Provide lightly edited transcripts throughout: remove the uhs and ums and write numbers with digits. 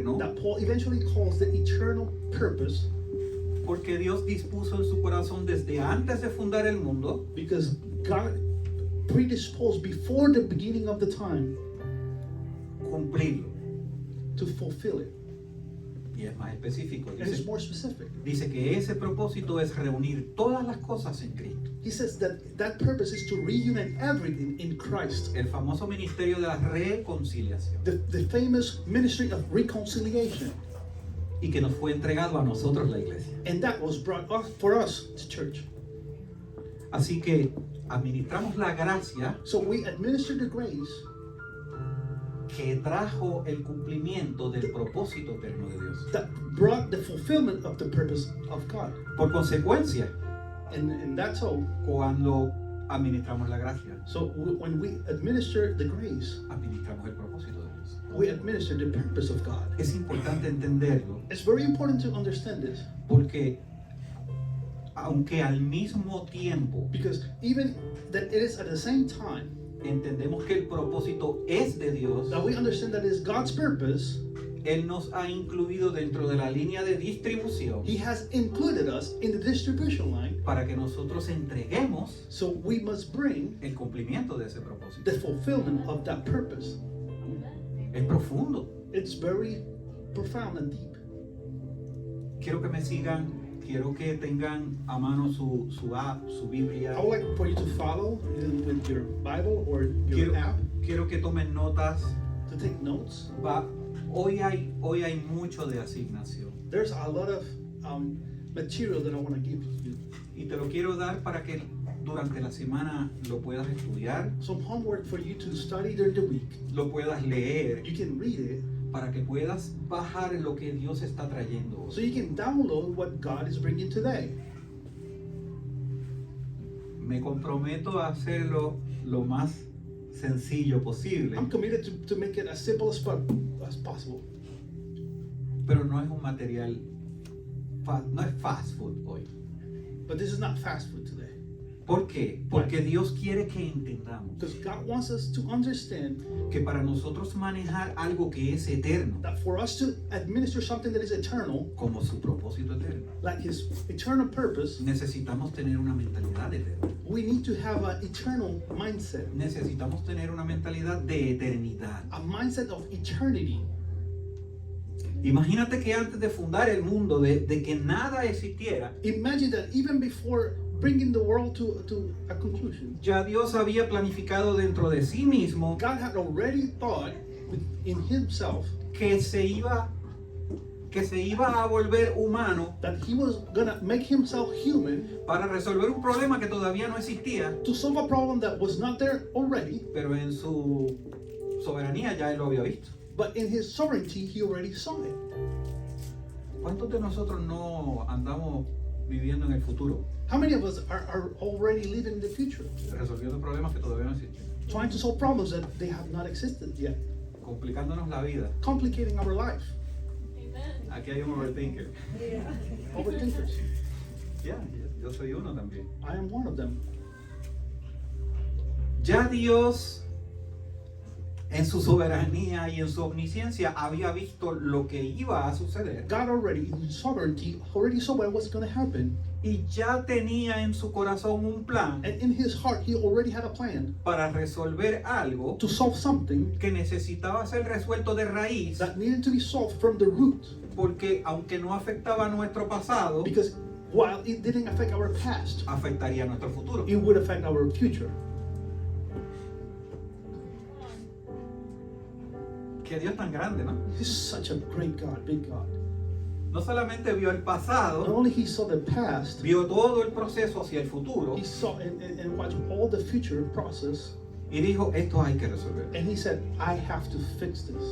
that Paul eventually calls the eternal purpose, porque Dios dispuso en su corazón desde antes de fundar el mundo because God predisposed before the beginning of the time cumplirlo. to fulfill it. Y es más específico. And it's more specific. Dice que ese propósito es reunir todas las cosas en Cristo. He says that that purpose is to reunite everything in Christ. El famoso ministerio de la reconciliación. The famous ministry of reconciliation. Y que nos fue entregado a nosotros la iglesia. And that was brought up for us, the church. Así que administramos la gracia So we administer the grace que trajo el cumplimiento del propósito eterno de Dios. that brought the fulfillment of the purpose of God. Por consecuencia, And that's all. cuando administramos la gracia, So when we administer the grace, administramos el propósito de Dios. we administer the purpose of God. Es importante entenderlo It's very important to understand this, porque aunque al mismo tiempo because even that it is at the same time entendemos que el propósito es de Dios, that we understand that it is God's purpose, Él nos ha incluido dentro de la línea de distribución He has included us in the distribution line, para que nosotros entreguemos so we must bring el cumplimiento de ese propósito. the fulfillment of that purpose. Es profundo. It's very profound and deep. Quiero que me sigan, quiero que tengan a mano su app, su Biblia. I would like for you to follow with your Bible or your app, Quiero que tomen notas. to take notes. Hoy hay mucho de asignación There's a lot of material that I want to give you. y te lo quiero dar para que durante la semana lo puedas estudiar, Some homework for you to study during the week. lo puedas leer, You can read it, para que puedas bajar lo que Dios está trayendo hoy. so you can download what God is bringing today. Me comprometo a hacerlo lo más sencillo posible, I'm committed to make it as simple as possible. pero no es un material, no es fast food hoy. But this is not fast food today. ¿Por qué? Porque Dios quiere que entendamos Because God wants us to understand que para nosotros manejar algo que es eterno, that for us to administer something that is eternal, como su propósito eterno, like His eternal purpose, necesitamos tener una mentalidad eterna. we need to have an eternal mindset, Necesitamos tener una mentalidad de eternidad. a mindset of eternity. Imagínate que antes de fundar el mundo, de que nada existiera, Imagine that even before bringing the world to a conclusion, ya Dios había planificado dentro de sí mismo God had already thought in Himself que se iba a volver humano that He was gonna make Himself human para resolver un problema que todavía no existía, to solve a problem that was not there already, pero en su soberanía ya Él lo había visto. but in His sovereignty He already saw it. ¿Cuántos de nosotros no andamos viviendo en el futuro, How many of us are already living in the future, resolviendo problemas que todavía no existen, trying to solve problems that they have not existed yet, complicándonos la vida? complicating our life? Aquí hay un overthinker. Overthinkers. Ya, yo soy uno también. I am one of them. Ya Dios, en su soberanía y en su omnisciencia, había visto lo que iba a suceder God already, in His sovereignty, already saw what was going to happen. y ya tenía en su corazón un plan And in His heart, He already had a plan para resolver algo to solve something que necesitaba ser resuelto de raíz, that needed to be solved from the root. porque aunque no afectaba a nuestro pasado, Because while it didn't affect our past, afectaría a nuestro futuro. it would affect our future. Qué Dios tan grande, ¿no? He's such a great God, big God. No solamente vio el Not pasado, only He saw the past, vio todo el proceso hacia el futuro He saw and watched all the future process, y dijo, esto hay que resolver. and He said, I have to fix this.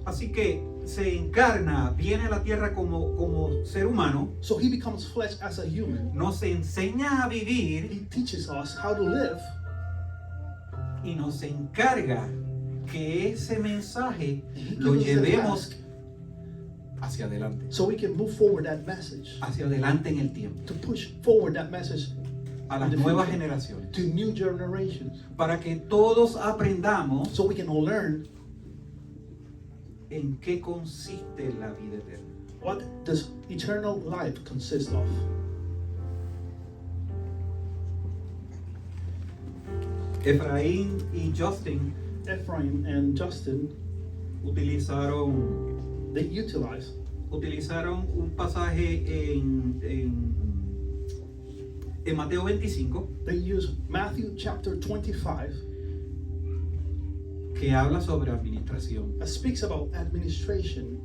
Así que se encarna, viene a la tierra como ser humano, So He becomes flesh as a human. nos enseña a vivir He teaches us how to live, y nos encarga que ese mensaje He lo gives us the llevemos task hacia adelante, so we can move forward that message, hacia adelante en el tiempo, to push forward that message a las nuevas generaciones, to new generations, para que todos aprendamos so we can all learn en qué consiste la vida eterna. What does eternal life consist of? Efraín y Justin Ephraim and Justin, utilizaron they utilize un pasaje en Mateo 25 they use Matthew chapter 25 que habla sobre administración. that speaks about administration.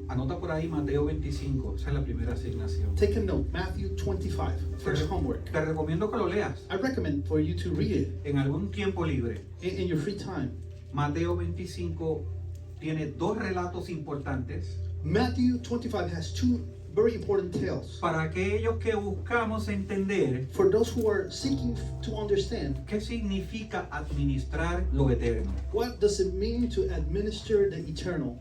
Anota por ahí Mateo 25, esa es la primera asignación. Take a note, Matthew 25, first homework. Te recomiendo que lo leas I recommend for you to read it en algún tiempo libre. in your free time. Mateo 25 tiene dos relatos importantes Matthew 25 has two very important tales. para aquellos que buscamos entender For those who are seeking to understand, qué significa administrar lo eterno. what does it mean to administer the eternal?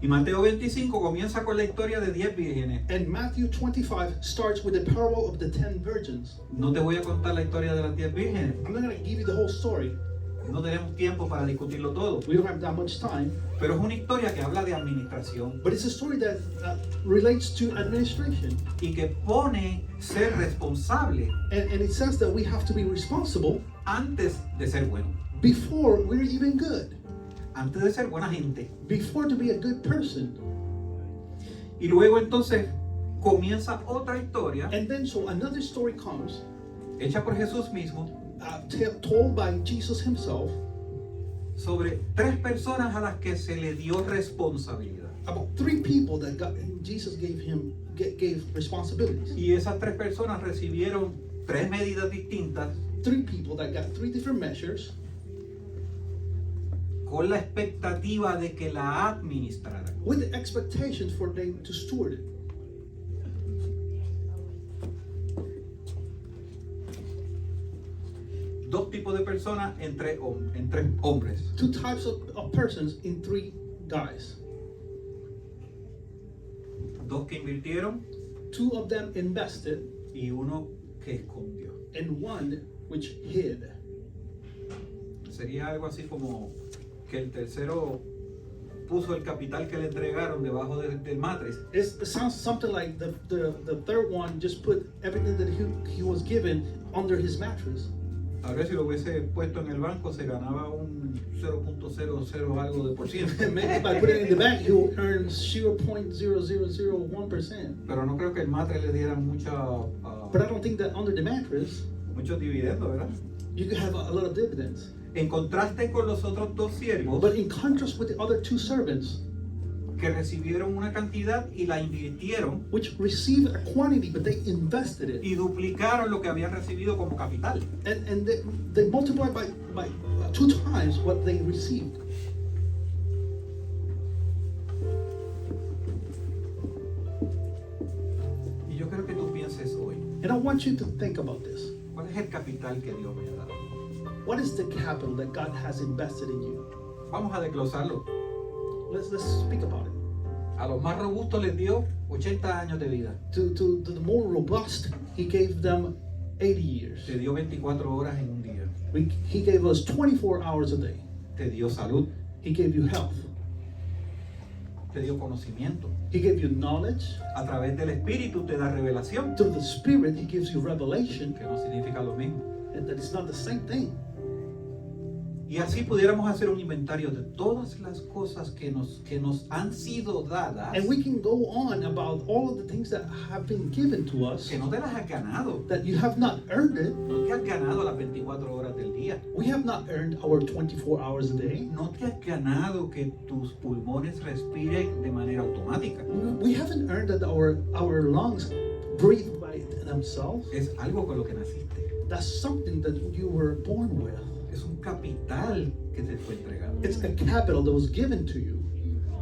Y Mateo 25 comienza con la historia de 10 vírgenes. And Matthew 25 starts with the parable of the 10 virgins. No te voy a contar la historia de las 10 vírgenes. I'm not going to give you the whole story. No tenemos tiempo para discutirlo todo. We don't have that much time. Pero es una historia que habla de administración But it's a story that relates to administration. y que pone ser responsable And it says that we have to be responsible antes de ser bueno. before we're even good. Antes de ser buena gente. Before to be a good person. Y luego entonces comienza otra historia And then so another story comes, hecha por Jesús mismo told by Jesus himself, sobre tres personas a las que se le dio responsabilidad. about 3 people that Jesus gave responsibilities. Y esas tres personas recibieron tres medidas distintas 3 people that got 3 different measures con la expectativa de que la administraran. with the expectations for them to steward it. Dos tipos de personas en tres hombres. 2 types of persons in 3 guys. Dos que invirtieron 2 of them invested y uno que escondió. and 1 which hid. Sería algo así como que el tercero puso el capital que le entregaron debajo del matriz It sounds something like the third one just put everything that he was given under his mattress. Tal vez si lo hubiese puesto en el banco se ganaba un 0.00 algo de por ciento. Maybe by putting it in the bank, he will earn 0.0001%. Pero no creo que el matriz le diera But I don't think that under the mattress, muchos dividendos, ¿verdad? you could have a lot of dividends. En contraste con los otros dos siervos But in contrast with the other 2 servants, que recibieron una cantidad y la invirtieron which received a quantity, but they invested it. y duplicaron lo que habían recibido como capital. And they multiplied by 2 times what they received. Y yo quiero que tú pienses hoy, And I want you to think about this. ¿cuál es el capital que Dios me ha dado? What is the capital that God has invested in you? Vamos a desglosarlo. Let's speak about it. A los más robustos les dio 80 años de vida. To the more robust, he gave them 80 years. Te dio 24 horas en un día. He gave us 24 hours a day. Te dio salud. He gave you health. Te dio conocimiento. He gave you knowledge. A través del Espíritu te da revelación, Through the Spirit, he gives you revelation. que no significa lo mismo. And that it's not the same thing. Y así pudiéramos hacer un inventario de todas las cosas que nos han sido dadas, And we can go on about all of the things that have been given to us, que no te las has ganado. that you have not earned it. No te has ganado las 24 horas del día. We have not earned our 24 hours a day. No te has ganado que tus pulmones respiren de manera automática. We haven't earned that our lungs breathe by themselves. Es algo con lo que naciste. That's something that you were born with. Es un capital que te fue entregado. It's a capital that was given to you.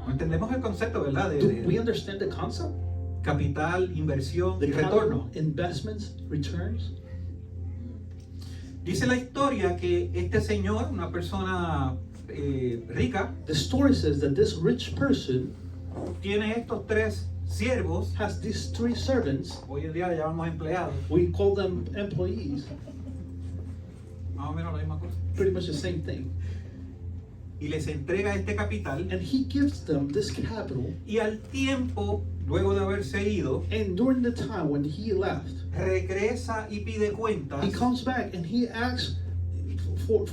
Entendemos el concepto, ¿verdad? Do we De understand the concept? capital, inversión The y capital, retorno. investments, returns. Dice la historia que este señor, una persona rica, The story says that this rich person tiene estos tres siervos. has these 3 servants. Hoy en día le llamamos empleados. We call them employees. Más o menos la misma cosa. Pretty much the same thing. y les entrega este capital, and he gives them this capital. y al tiempo, luego de haberse ido, And during the time when he left, regresa y pide cuentas he comes back and he asks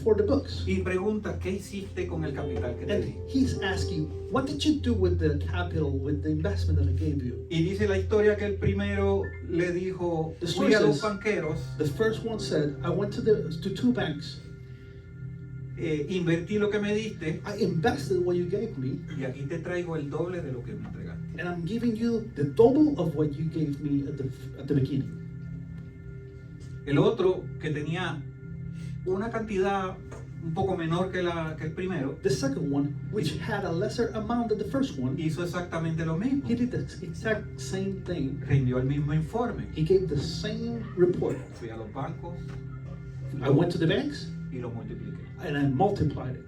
for the books. y pregunta, ¿qué hiciste con el capital que te And di? he's asking, what did you do with the capital, with the investment that I gave you? Y dice la historia que el primero le dijo, The fui a story los says- banqueros, The first one said, I went to two banks. invertí lo que me diste, I invested what you gave me, y aquí te traigo el doble de lo que me entregaste. and I'm giving you the double of what you gave me at the beginning. El otro, que tenía una cantidad un poco menor que el primero, The second one, which had a lesser amount than the first one, hizo exactamente lo mismo. he did the exact same thing. Rindió el mismo informe. He gave the same report. Fui a los bancos I went to the banks y lo multipliqué. and I multiplied it.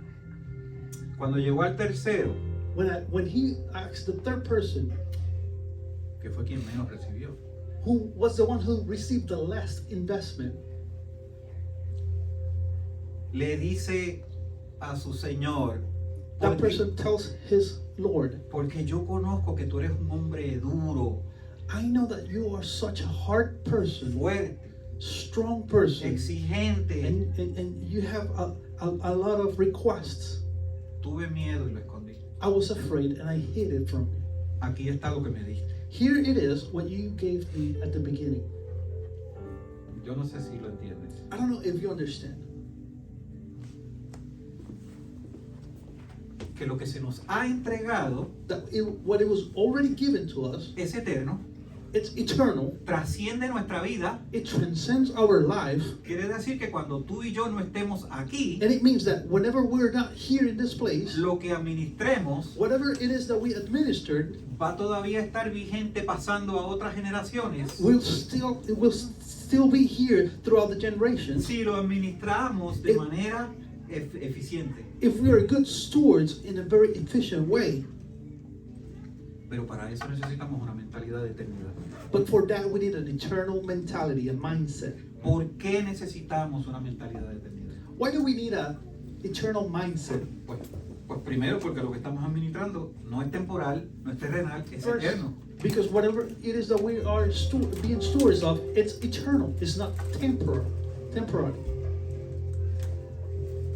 Cuando llegó al tercero, When he asked the third person, que fue quien menos recibió, who was the one who received the last investment, le dice a su señor, that person tells his Lord, porque yo conozco que tú eres un hombre duro, I know that you are such a hard person, fuerte, strong person, exigente. and you have a lot of requests. Tuve miedo y lo escondí. I was afraid and I hid it from you. Aquí está lo que me diste. Here it is, what you gave me at the beginning. Yo no sé si lo entiendes. I don't know if you understand. Que lo que se nos ha entregado That what it was already given to us, es eterno, it's eternal, trasciende nuestra vida. it transcends our life, Quiere decir que cuando tú y yo no estemos aquí, and it means that whenever we're not here in this place, lo que administremos whatever it is that we administered, va todavía a estar vigente pasando a otras generaciones. it will still be here throughout the generations Si lo administramos de It- manera eficiente. if we are good stewards in a very efficient way. Pero para eso necesitamos una mentalidad de eternidad. But for that, we need an eternal mentality, a mindset. ¿Por qué necesitamos una mentalidad de eternidad? Why do we need a eternal mindset? Pues primero porque lo que estamos administrando no es temporal, no es terrenal, es First, eterno. because whatever it is that we are being stewards of, it's eternal. It's not temporal.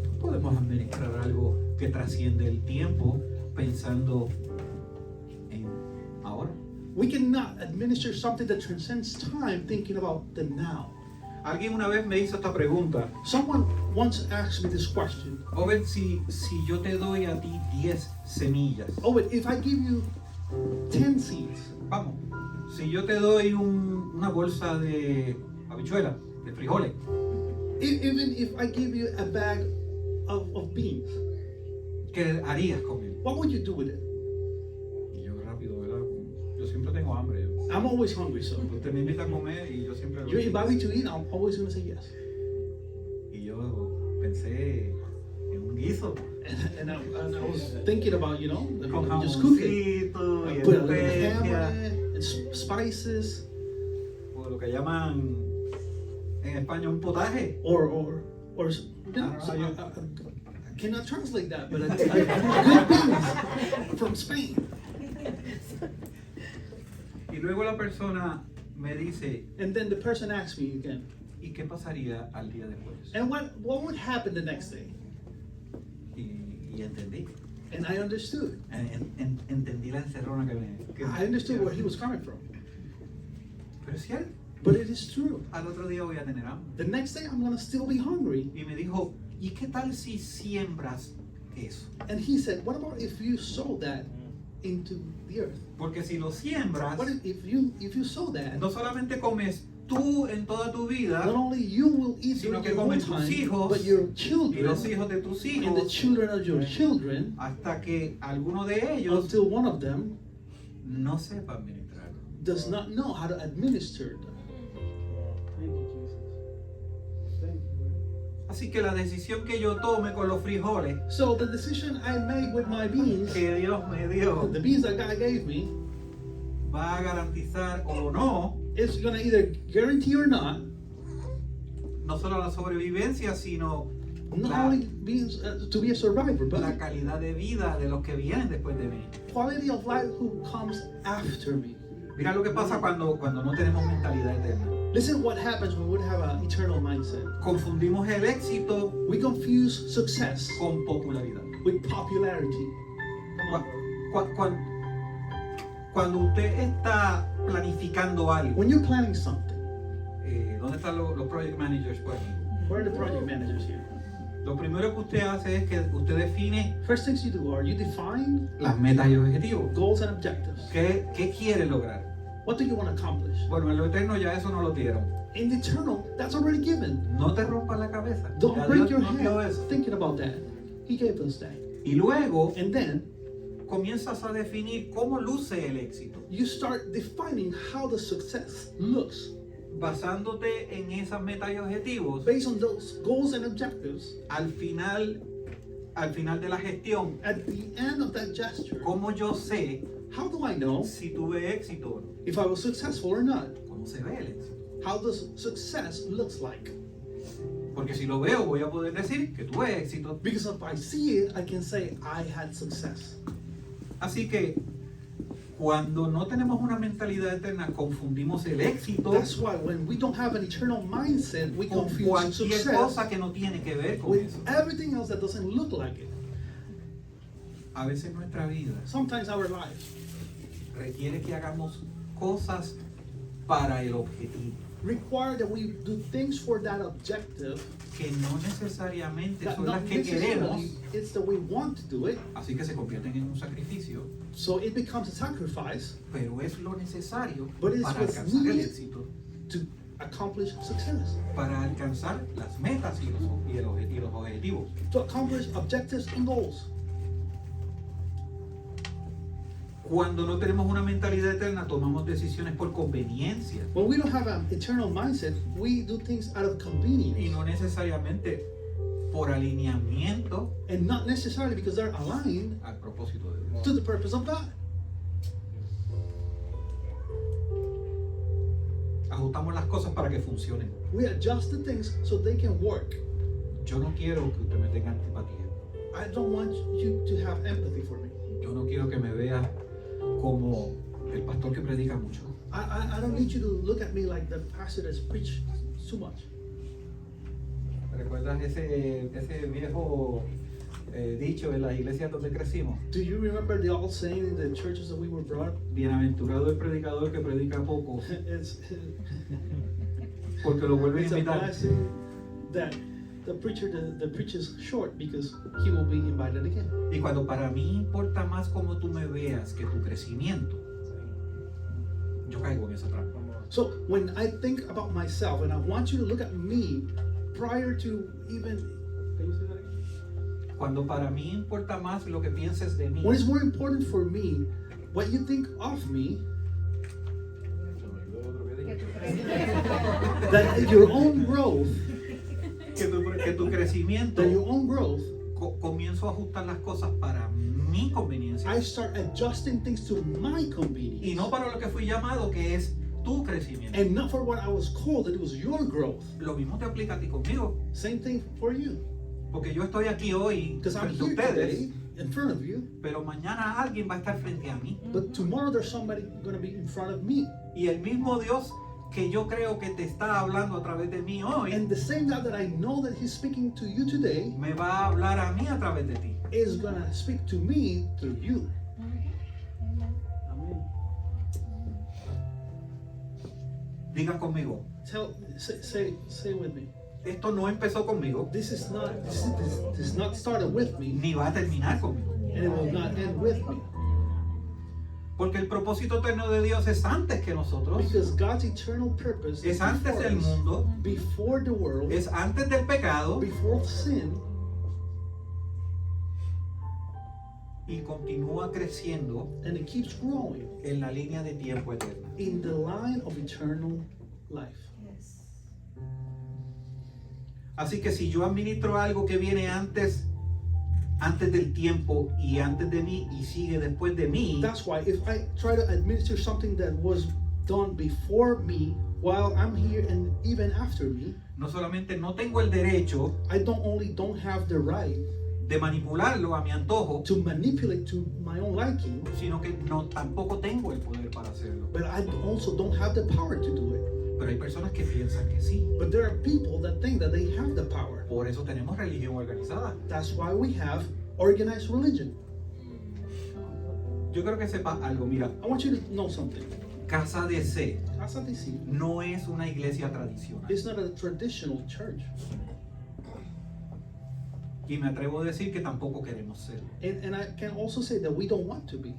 No podemos administrar algo que trasciende el tiempo pensando en ahora. We cannot administer something that transcends time thinking about the now. Alguien una vez me hizo esta pregunta. Someone once asked me this question. Joven, si yo te doy a ti 10 semillas, Oh, but if I give you 10 seeds, vamos, si yo te doy una bolsa de habichuelas, de frijoles, even if I give you a bag of beans, ¿qué harías con él? what would you do with it? Y yo rápido, ¿verdad? Yo siempre tengo hambre. I'm always hungry, so Usted me invita a comer y yo siempre... you invite me to eat, I'm always going to say yes. Y yo pensé en un guiso. And I was thinking about, Con just cook it. jamoncito y Put a little ham especias, on it, and spices, o lo que llaman en España un potaje. or I cannot translate that, but good beans from Spain. Y luego la persona me dice, And then the person asks me again, ¿y qué pasaría al día después? and what would happen the next day? Y entendí. And I understood. Entendí la encerrona que I understood where he was coming from. Pero es cierto, But it is true. al otro día voy a tener hambre. The next day I'm going to still be hungry. Y me dijo, ¿y qué tal si siembras eso? And he said, what about if you sow that into the earth? Porque si lo siembras, What if you sow that, no solamente comes tú en toda tu vida, not only you will eat Sino during que your own comen tus time, hijos but your y children los hijos de tus and the hijos, children of your children, hasta que alguno de ellos until one of them no sepa administrarlo. does not know how to administer them. Thank you, Jesus. Thank you. Así que la decisión que yo tome con los frijoles So the decision I made with my beans, que Dios me dio, the beans that God gave me, va a garantizar o no, is going to either guarantee or not, no solo la sobrevivencia, sino Not La- only being to be a survivor, la but calidad de vida de los que vienen después de mí. quality of life who comes after me. Mira lo que pasa cuando no tenemos mentalidad eterna. Listen what happens when we have an eternal mindset. Confundimos el éxito We confuse success con popularidad. with popularity. Cu- cu- Cuando usted está planificando algo, When you're planning something, ¿dónde están los project managers por aquí? where are the project managers here? Lo primero que usted hace es que usted define First things you do are you define las metas y objetivos. goals and objectives. ¿Qué quiere lograr? What do you want to accomplish? Bueno, en lo eterno ya eso no lo dieron. In the eternal, that's already given. No te rompas la cabeza. Don't Ya break Dios your nos dio head eso. thinking about that. He gave us that. Y luego And then comienzas a definir cómo luce el éxito, you start defining how the success looks. basándote en esas metas y objetivos. Based on those goals and objectives, Al final de la gestión, at the end of that gesture, ¿cómo yo sé how do I know si tuve éxito o no? if I was successful or not? ¿Cómo se ve el éxito? How does success looks like? Porque si lo veo, voy a poder decir que tuve éxito. Because if I see it, I can say I had success. Así que cuando no tenemos una mentalidad eterna, confundimos el éxito That's why when we don't have an eternal mindset, we con confuse cualquier success cosa que no tiene que ver con with eso. everything else that doesn't look like it. A veces nuestra vida Sometimes our lives requiere que hagamos cosas para el objetivo, require that we do things for that objective que no necesariamente that son not las que queremos, necessarily it's that we want to do it. así que se convierten en un sacrificio, So it becomes a sacrifice pero es lo necesario But it's para what's alcanzar el needed. éxito, to accomplish success, para alcanzar las metas y los objetivos. to accomplish objectives and goals. Cuando no tenemos una mentalidad eterna, tomamos decisiones por conveniencia When we don't have an eternal mindset, we do things out of y convenience no necesariamente por alineamiento and not necessarily because they're aligned al propósito de Dios. to the purpose of God. Ajustamos las cosas para que funcionen. We adjust the things so they can work. Yo no quiero que usted me tenga antipatía. I don't want you to have empathy for me. Yo no quiero que me vea como el pastor que predica mucho. I don't need you to look at me like the pastor that's preached too much. ¿Recuerdas ese viejo dicho en las iglesias donde crecimos? Do you remember the old saying in the churches that we were brought up? Bienaventurado el predicador que predica poco, It's porque lo vuelven it's a a invitar. blessing that the preacher that preaches short because he will be invited again. Y cuando para mí importa más cómo tú me veas que tu crecimiento, yo caigo en esa trampa. So when I think about myself and I want you to look at me prior to even, can you say that again? Cuando para mí importa más lo que pienses de mí, When it's more important for me what you think of me than your own growth, que tu crecimiento, than your own growth, comienzo a ajustar las cosas para mi conveniencia I start adjusting things to my convenience. y no para lo que fui llamado, que es tu crecimiento. And not for what I was called, that it was your growth. Lo mismo te aplica a ti conmigo, Same thing for you. porque yo estoy aquí hoy Because I'm frente a here ustedes, today in front of you, pero mañana alguien va a estar frente a mí. but tomorrow there's somebody going to be in front of me. Y el mismo Dios que yo creo que te está hablando a través de mí hoy, And the same God that I know that He's speaking to you today me va a hablar a mí a través de ti. is going to speak to me through you. Amén. Digan conmigo, Say with me. esto no empezó conmigo, This is not started with me, ni va a terminar conmigo. and it will not end with me. Porque el propósito eterno de Dios es antes que nosotros, Because God's eternal purpose is es antes before del us, mundo, before the world, es antes del pecado before sin, y continúa creciendo and it keeps growing en la línea de tiempo eterna. in the line of eternal life. Así que si yo administro algo que viene antes del tiempo y antes de mí y sigue después de mí, That's why if I try to administer something that was done before me, while I'm here, and even after me, no solamente no tengo el derecho I don't have the right de manipularlo a mi antojo, to manipulate to my own liking, sino que no tampoco tengo el poder para hacerlo. but I also don't have the power to do it. Pero hay personas que piensan que sí. But there are people that think that they have the power. Por eso tenemos religión organizada. That's why we have organized religion. Yo creo que sepa algo. Mira, I want you to know something. Casa de C Casa de C no es una iglesia tradicional. is not a traditional church. Y me atrevo a decir que tampoco queremos ser. And I can also say that we don't want to be.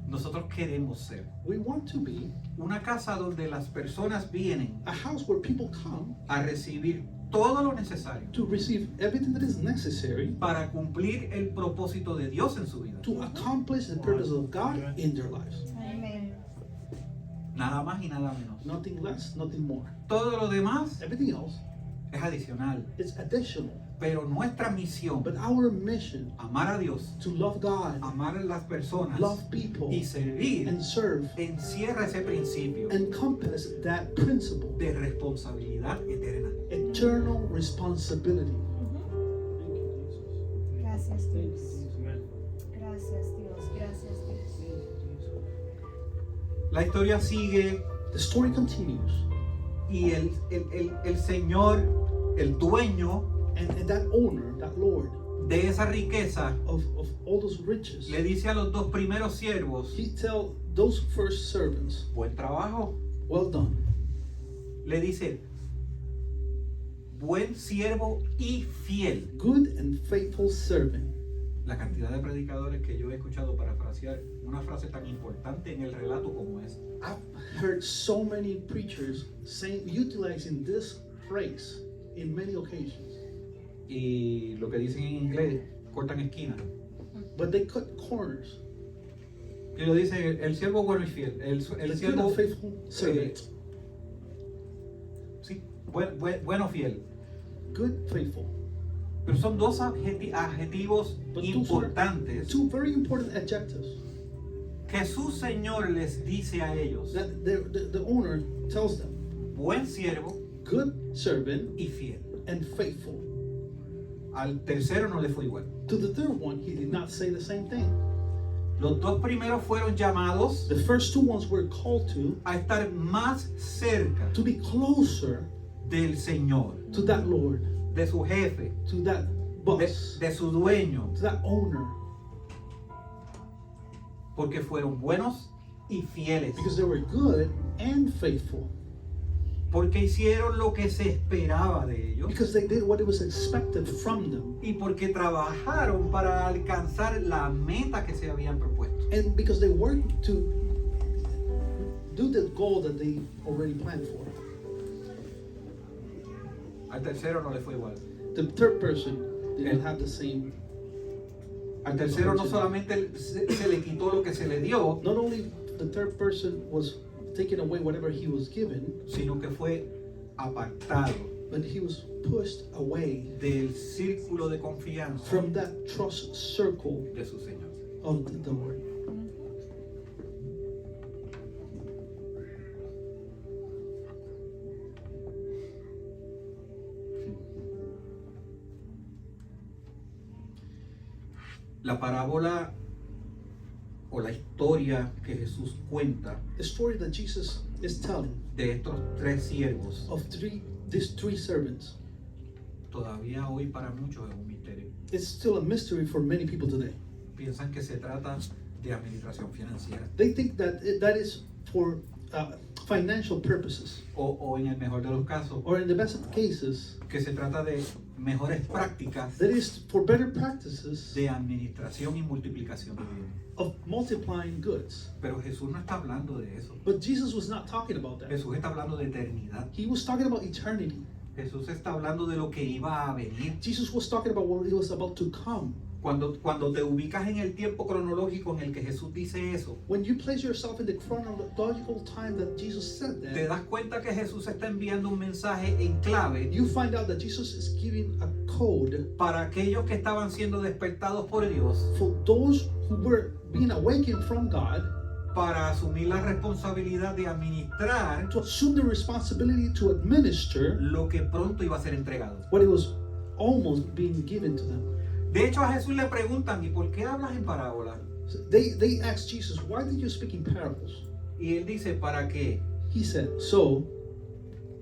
Nosotros queremos ser We want to be una casa donde las personas vienen a house where people come a recibir todo lo necesario to receive everything that is necessary para cumplir el propósito de Dios en su vida. to accomplish the purpose of God in their lives. Amen. Nada más y nada menos. Nothing less, nothing more. Todo lo demás Everything else es adicional. is additional. Pero nuestra misión, But our mission amar a Dios, to love God, amar a las personas love people, y servir, and serve encierra ese principio encompass that principle, de responsabilidad eterna. eternal responsibility. Thank you, Jesus. Gracias, Thank you, Dios. Jesus. Amen. Gracias, Dios. Gracias, Dios. Thank you, Jesus. La historia sigue The story continues, y el Señor, el dueño and that owner, that Lord de esa riqueza, of all those riches, le dice a los dos primeros siervos, he tell those first servants, buen trabajo. well done. Le dice, buen siervo y fiel. Good and faithful servant. La cantidad de predicadores que yo he escuchado parafrasear una frase tan importante en el relato como es. I've heard so many preachers utilizing this phrase in many occasions, Y lo que dicen en inglés, cortan esquina. but they cut corners. Y lo dice el siervo bueno y fiel. El The good siervo and faithful servant. sí, bueno fiel. Good, faithful. Pero son dos adjetivos But importantes two very important adjectives que su Señor les dice a ellos. that the owner tells them: Buen siervo good servant y fiel. and faithful. Al tercero no le fue igual. To the third one, he did not say the same thing. Los dos primeros fueron llamados The first two ones were called a estar más cerca to be closer del Señor, to that Lord, de su jefe, to that boss, de su dueño, to that owner, porque fueron buenos y fieles, because they were good and faithful, porque hicieron lo que se esperaba de ellos because they did what it was expected from them, y porque trabajaron para alcanzar la meta que se habían propuesto. and because they worked to do the goal that they already planned for. Al tercero no le fue igual. The third person didn't have the same. Al tercero no solamente se le quitó lo que se le dio, Not only the third person was taking away whatever he was given, sino que fue apartado but he was pushed away del círculo de confianza from that trust circle de su Señor. of the Lord. La parábola o la historia que Jesús cuenta The story that Jesus is telling de estos tres siervos of these three servants, todavía hoy para muchos es un misterio. it's still a mystery for many people today. Piensan que se trata de administración financiera They think that that is for financial purposes, o en el mejor de los casos or in the best of cases, que se trata de mejores prácticas that is for better practices de administración y multiplicación de bienes. of multiplying goods. Pero Jesús no está hablando de eso. But Jesus was not talking about that. Jesús está hablando de eternidad. He was talking about eternity. Jesús está hablando de lo que iba a venir. Jesus was talking about what he was about to come. Cuando te ubicas en el tiempo cronológico en el que Jesús dice eso, When you place yourself in the chronological time that Jesus said te that, das cuenta que Jesús está enviando un mensaje en clave you find out that Jesus is giving a code para aquellos que estaban siendo despertados por Dios for those who were being awakened from God para asumir la responsabilidad de administrar to assume the responsibility to administer lo que pronto iba a ser entregado. what it was almost being given to them. De hecho, a Jesús le preguntan, ¿y por qué hablas en parábola? So they asked Jesus, why did you speak in parables? Y él dice, ¿para qué? He said, so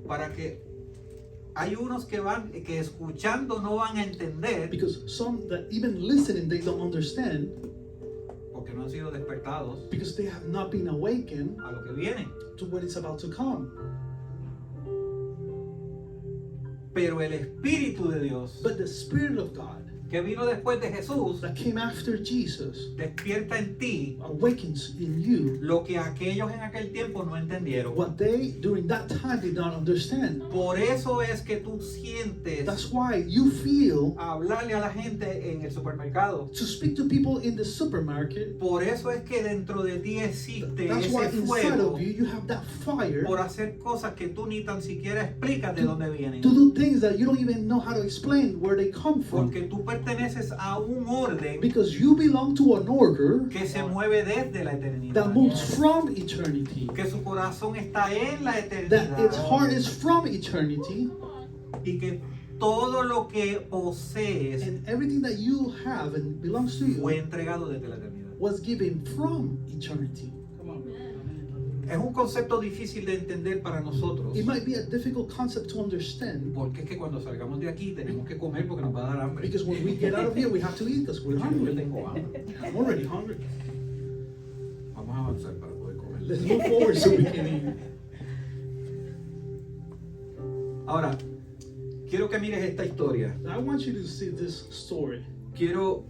Para que hay unos que escuchando no van a entender because some that even listening they don't understand porque no han sido despertados because they have not been awakened a lo que viene. to what is about to come. Pero el Espíritu de Dios But the Spirit of God que vino después de Jesús that came after Jesus despierta en ti awakens in you lo que aquellos en aquel tiempo no entendieron. what they during that time did not understand. Por eso es que tú sientes That's why you feel hablarle a la gente en el supermercado. to speak to people in the supermarket. Por eso es que dentro de ti existe That's why ese inside fuego of you you have that fire por hacer cosas que tú ni tan siquiera explicas de dónde vienen. to do things that you don't even know how to explain where they come from. Porque tú perteneces a un orden Because you belong to an order que se mueve desde la that eternidad. moves from eternity. Que su corazón está en la That eternidad. its heart is from eternity. Y que todo lo que posees And everything that you have and belongs to fue you entregado desde la eternidad. was given from eternity. Come on. Es un concepto difícil de entender para nosotros. It might be a difficult concept to understand Porque es que cuando salgamos de aquí tenemos que comer porque nos va a dar hambre. because when we get out of here we have to eat because we're Yo hungry. tengo hambre. I'm already hungry. Vamos a avanzar para poder comer. Let's move forward so we can eat. Ahora, quiero que mires esta historia. I want you to see this story. Quiero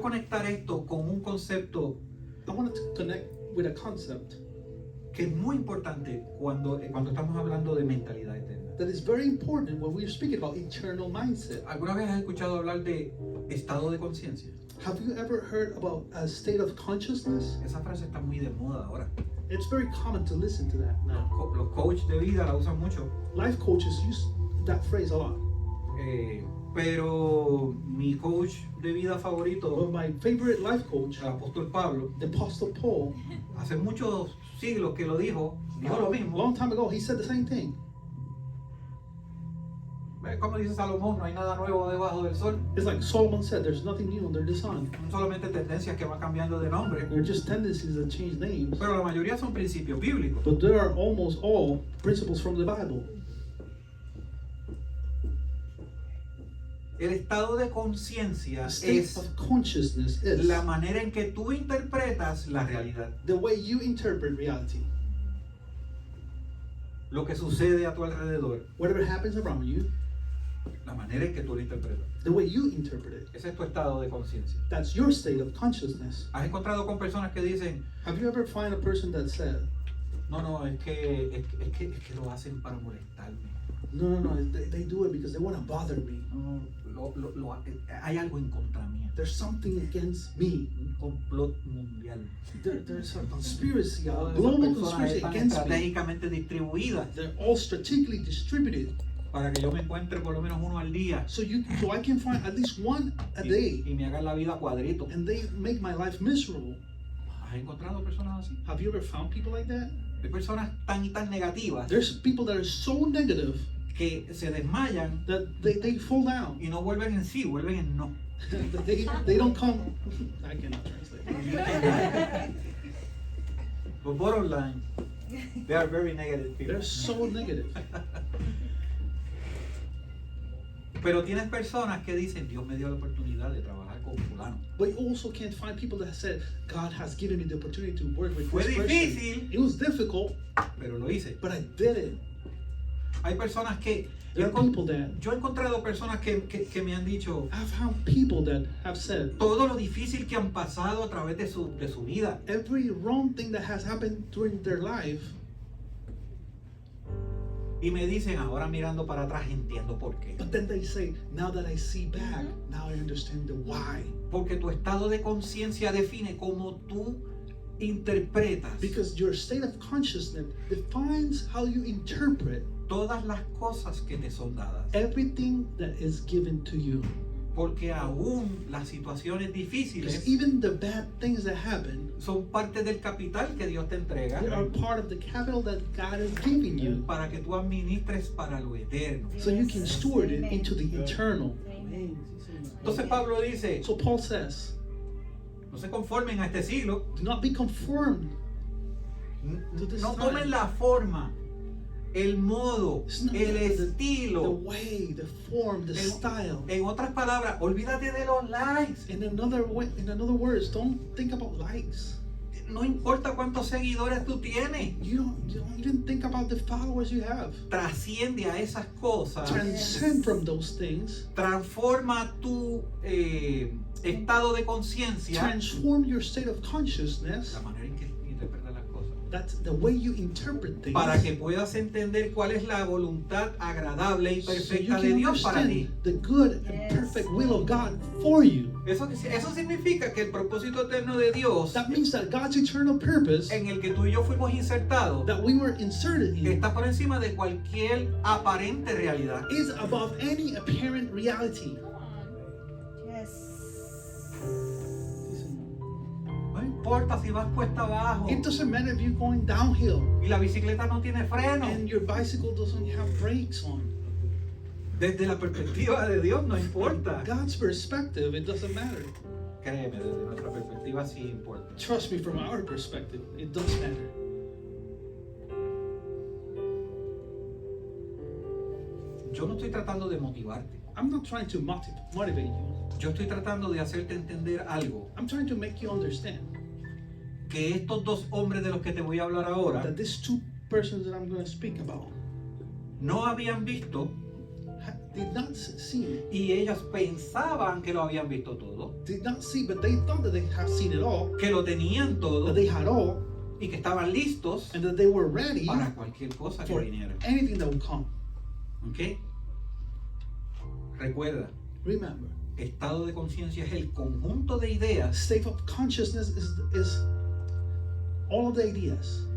conectar esto con un concepto I wanted to connect with a concept que es muy importante cuando estamos hablando de mentalidad eterna. that is very important when we're speaking about eternal mindset. ¿Alguna vez has escuchado hablar de estado de conciencia? Have you ever heard about a state of consciousness? Esa frase está muy de moda ahora. It's very common to listen to that now. Los coaches de vida la usan mucho. Life coaches use that phrase a lot. Pero mi coach de vida But favorito, my favorite life coach, el apóstol Pablo, the Apostle Paul, hace muchos siglos que lo dijo lo a mismo. long time ago, he said the same thing. Como dice Salomón, no hay nada nuevo debajo del sol. It's like Solomon said, there's nothing new under the sun. Son solamente tendencias que van cambiando de nombre. They're just tendencies that change names. Pero la mayoría son principios bíblicos. But there are almost all principles from the Bible. El estado de conciencia The state es of consciousness is la manera en que tú interpretas la realidad. the way you interpret reality. Lo que sucede a tu alrededor, Whatever happens around you, la manera en que tú lo interpretas. the way you interpret it. Ese es tu estado de conciencia. That's your state of consciousness. ¿Has encontrado con personas que dicen, Have you ever find a person that said, no, es que lo hacen para molestarme? no, they do it because they want to bother me. Hay algo en contra mía. There's something against me. Un complot mundial. There's a conspiracy, a Todas esas global personas conspiracy están against me. estratégicamente distribuidas They're all strategically distributed, para que yo me encuentre por lo menos uno al día so I can find at least one a day, y me hagan la vida cuadrito. and they make my life miserable. ¿Has encontrado personas así? Have you ever found people like that? Hay personas tan y tan negativas There's people that are so negative que se desmayan that they fall down. y no vuelven en sí, vuelven en no. they don't come. I cannot translate. But bottom line, they are very negative people. They're so negative. Pero tienes personas que dicen, Dios me dio la oportunidad de trabajar con fulano. But you also can't find people that said, God has given me the opportunity to work with Fue this person. difícil, It was difficult, pero lo hice. but I did it. Hay personas que... There are people that Yo he encontrado personas que me han dicho I've found people that have said todo lo difícil que han pasado a través de su vida. every wrong thing that has happened during their life, Y me dicen, ahora mirando para atrás entiendo por qué. but then they say, now that I see back, now I understand the why. Porque tu estado de conciencia define cómo tú interpretas Because your state of consciousness defines how you interpret todas las cosas que te son dadas. everything that is given to you. Porque aún las situaciones Because difíciles even the bad things that happen, son parte del capital que Dios te entrega they are part of the capital that God is giving you, para que tú administres para lo eterno. so you can steward it into the eternal. Amén. Sí, Señor. Entonces Pablo dice, So Paul says, no se conformen a este siglo, do not be conformed. no tomen la forma, el modo, It's not el the estilo. way, the form, the style. En otras palabras, olvídate de los likes. In another way, in other words, don't think about likes. No importa cuántos seguidores tú tienes. You don't even think about the followers you have. Trasciende a esas cosas. Transcend from those things. Transforma tu estado de conciencia. Transform your state of consciousness. La manera en que interpretas las cosas. That's the way you interpret things. Para que puedas entender cuál es la voluntad agradable y So you perfecta de can Dios para ti. understand the good and perfect will of God for you. Eso significa que el propósito eterno de Dios, That means that God's eternal purpose en el que tú y yo fuimos insertados, that we were inserted in está por encima de cualquier aparente realidad. is above any apparent reality. Yes. Sí, Señor. No importa si vas cuesta abajo It doesn't matter if you're going downhill y la bicicleta no tiene freno. and your bicycle doesn't have brakes on. Desde la perspectiva de Dios no importa. God's perspective, it doesn't matter. Créeme, desde nuestra perspectiva sí importa. Trust me, from our perspective, it does matter. Yo no estoy tratando de motivarte. I'm not trying to motivate you. Yo estoy tratando de hacerte entender algo. I'm trying to make you understand Que estos dos hombres de los que te voy a hablar ahora that these two persons that I'm going to speak about no habían visto did not see, y ellos pensaban que lo habían visto todo, but they thought that they have seen it all, que lo tenían todo that they had all, y que estaban listos and that they were ready para cualquier cosa que for viniera. anything that would come. ¿Ok? Recuerda, Remember, estado de conciencia es el conjunto de ideas state of consciousness is all of the ideas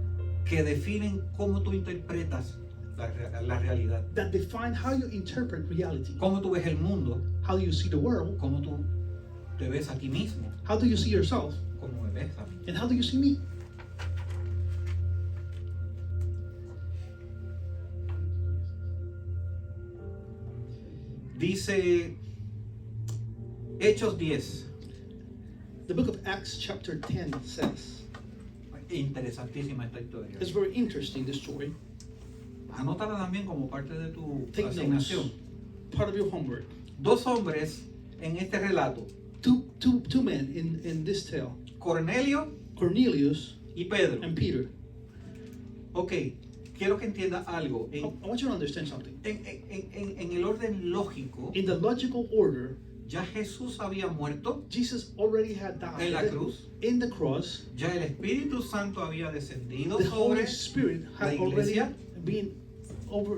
que definen cómo tú interpretas la realidad. that define how you interpret reality. Cómo tú ves el mundo, How you see the world, cómo tú te ves a ti mismo, how do you see yourself, cómo me ves a mí. and how do you see me? Dice Hechos 10. The book of Acts chapter 10 says, Interesantísima esta historia. it's very interesting, this story. Anótala también como parte de tu Take notes, asignación. part of your homework. Dos hombres en este relato, Two men in this tale, Cornelio Cornelius y Pedro. and Peter. Ok, quiero que entiendas algo. I want you to understand something. En el orden lógico, In the logical order, ya Jesús había muerto Jesus already had en la died cruz, in the cross. ya el Espíritu Santo había descendido The Holy sobre, Spirit had la already iglesia. been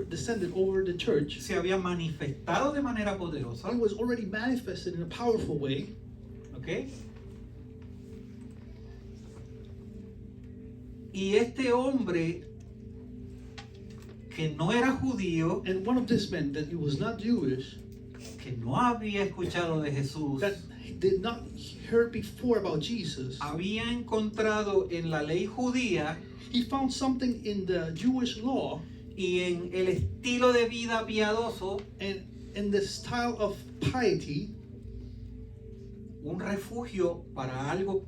descended over the church. se había manifestado de manera poderosa. It was already manifested in a powerful way. ¿Ok? Y este hombre que no era judío, And one of these men that he was not Jewish, que no había escuchado de Jesús, that he did not hear before about Jesus, había encontrado en la ley judía he found something in the Jewish law y en el estilo de vida piadoso and in the style of piety, un refugio para algo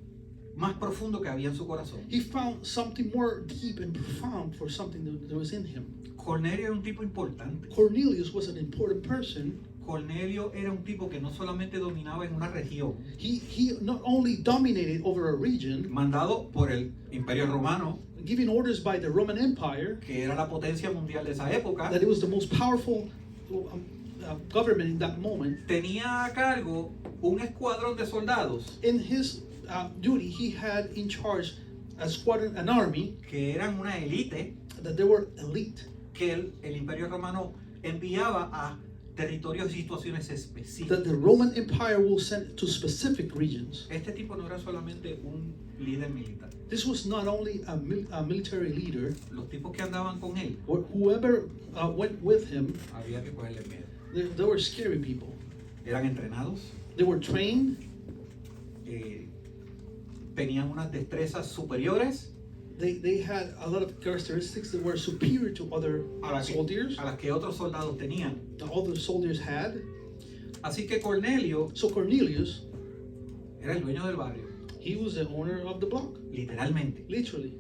más profundo que había en su corazón. he found something more deep and profound for something that was in him. Cornelio era un tipo importante. Cornelius was an important person. Cornelio era un tipo que no solamente dominaba en una región, He not only dominated over a region, mandado por el Imperio Romano, giving orders by the Roman Empire, que era la potencia mundial de esa época, that it was the most powerful government in that moment. tenía a cargo un escuadrón de soldados In his duty, he had in charge a squadron, an army, que eran una élite that they were elite, que el Imperio Romano enviaba a territorios y situaciones específicas. that the Roman Empire will send to specific regions. Este tipo no era solamente un líder militar. This was not only a military leader. Los tipos que andaban con él, Whoever went with him, había que cogerle miedo. they were scary people. eran entrenados, They were trained. tenían unas destrezas superiores They had a lot of characteristics that were superior to other a las soldiers. a las que otros soldados tenían. The other soldiers had. Así que Cornelio So Cornelius, era el dueño del barrio, he was the owner of the block, literalmente. literally.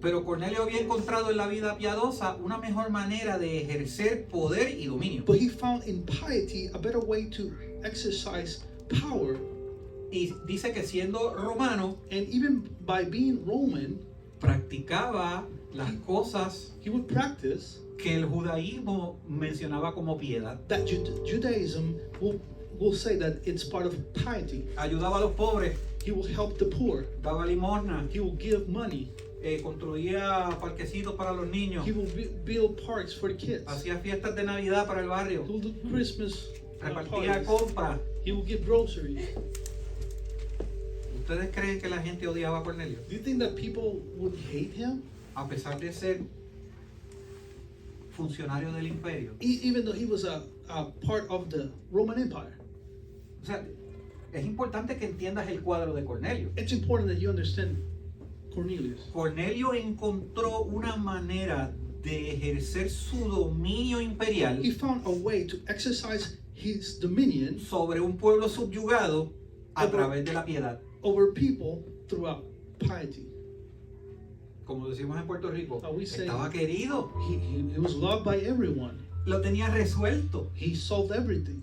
Pero Cornelio había encontrado en la vida piadosa una mejor manera de ejercer poder y dominio. But he found in piety a better way to exercise power. Y dice que siendo romano, And even by being Roman, practicaba las cosas he would practice que el judaísmo mencionaba como piedad. that Judaism will say that it's part of piety. Ayudaba a los pobres, He will help the poor. daba limosna, He will give money. construía parquecitos para los niños, He will build parks for the kids. hacía fiestas de Navidad para el He barrio, will do Christmas repartía parties. compras. He will give groceries. ¿Ustedes creen que la gente odiaba a Cornelio? Do you think that people would hate him? A pesar de ser funcionario del imperio. Even though he was a part of the Roman Empire. O sea, es importante que entiendas el cuadro de Cornelio. It's important that you understand Cornelius. Cornelio encontró una manera de ejercer su dominio imperial He found a way to exercise his dominion sobre un pueblo subyugado a través de la piedad. over people throughout piety. Como decimos en Puerto Rico, We say- estaba querido, He was loved by everyone. lo tenía resuelto. He solved everything.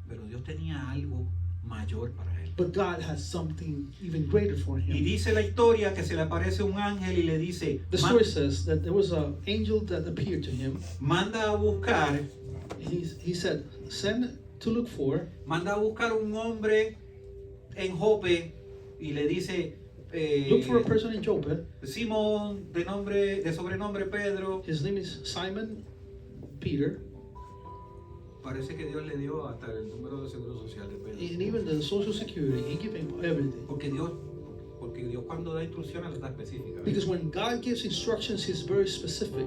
Pero Dios tenía algo mayor para él. But God has something even greater for Y him. dice la historia que se le aparece un ángel y le dice, The story says that there was an angel that appeared to him. manda a buscar He said, send to look for un hombre en Jope y le dice, look for a person in Joppa. Simón, de sobrenombre Pedro. His name is Simon Peter. Parece que Dios le dio hasta el número de seguro social de Pedro. And even the social security, he gave him everything. Porque Dios cuando da instrucciones las da específicas. Because when God gives instructions, he's very specific.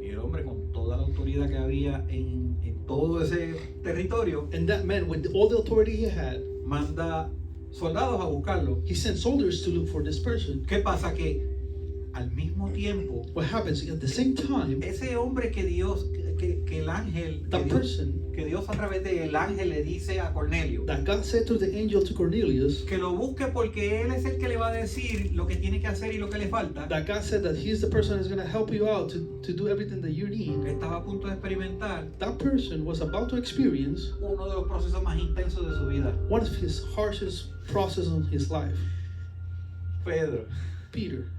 Y el hombre con toda la autoridad que había en todo ese territorio, And that man, with all the authority he had, manda soldados a buscarlo. he sent soldiers to look for this person. ¿Qué pasa? Que al mismo tiempo, What happens at the same time, ese hombre que Dios, que el ángel, that person que Dios a través del ángel le dice a Cornelio, that God said to the angel to Cornelius, que lo busque porque él es el que le va a decir lo que tiene que hacer y lo que le falta, that God said that he's the person that's going to help you out to do everything that you need. estaba a punto de experimentar That person was about to experience uno de los procesos más intensos de su vida. one of his harshest processes in his life. Pedro. Peter.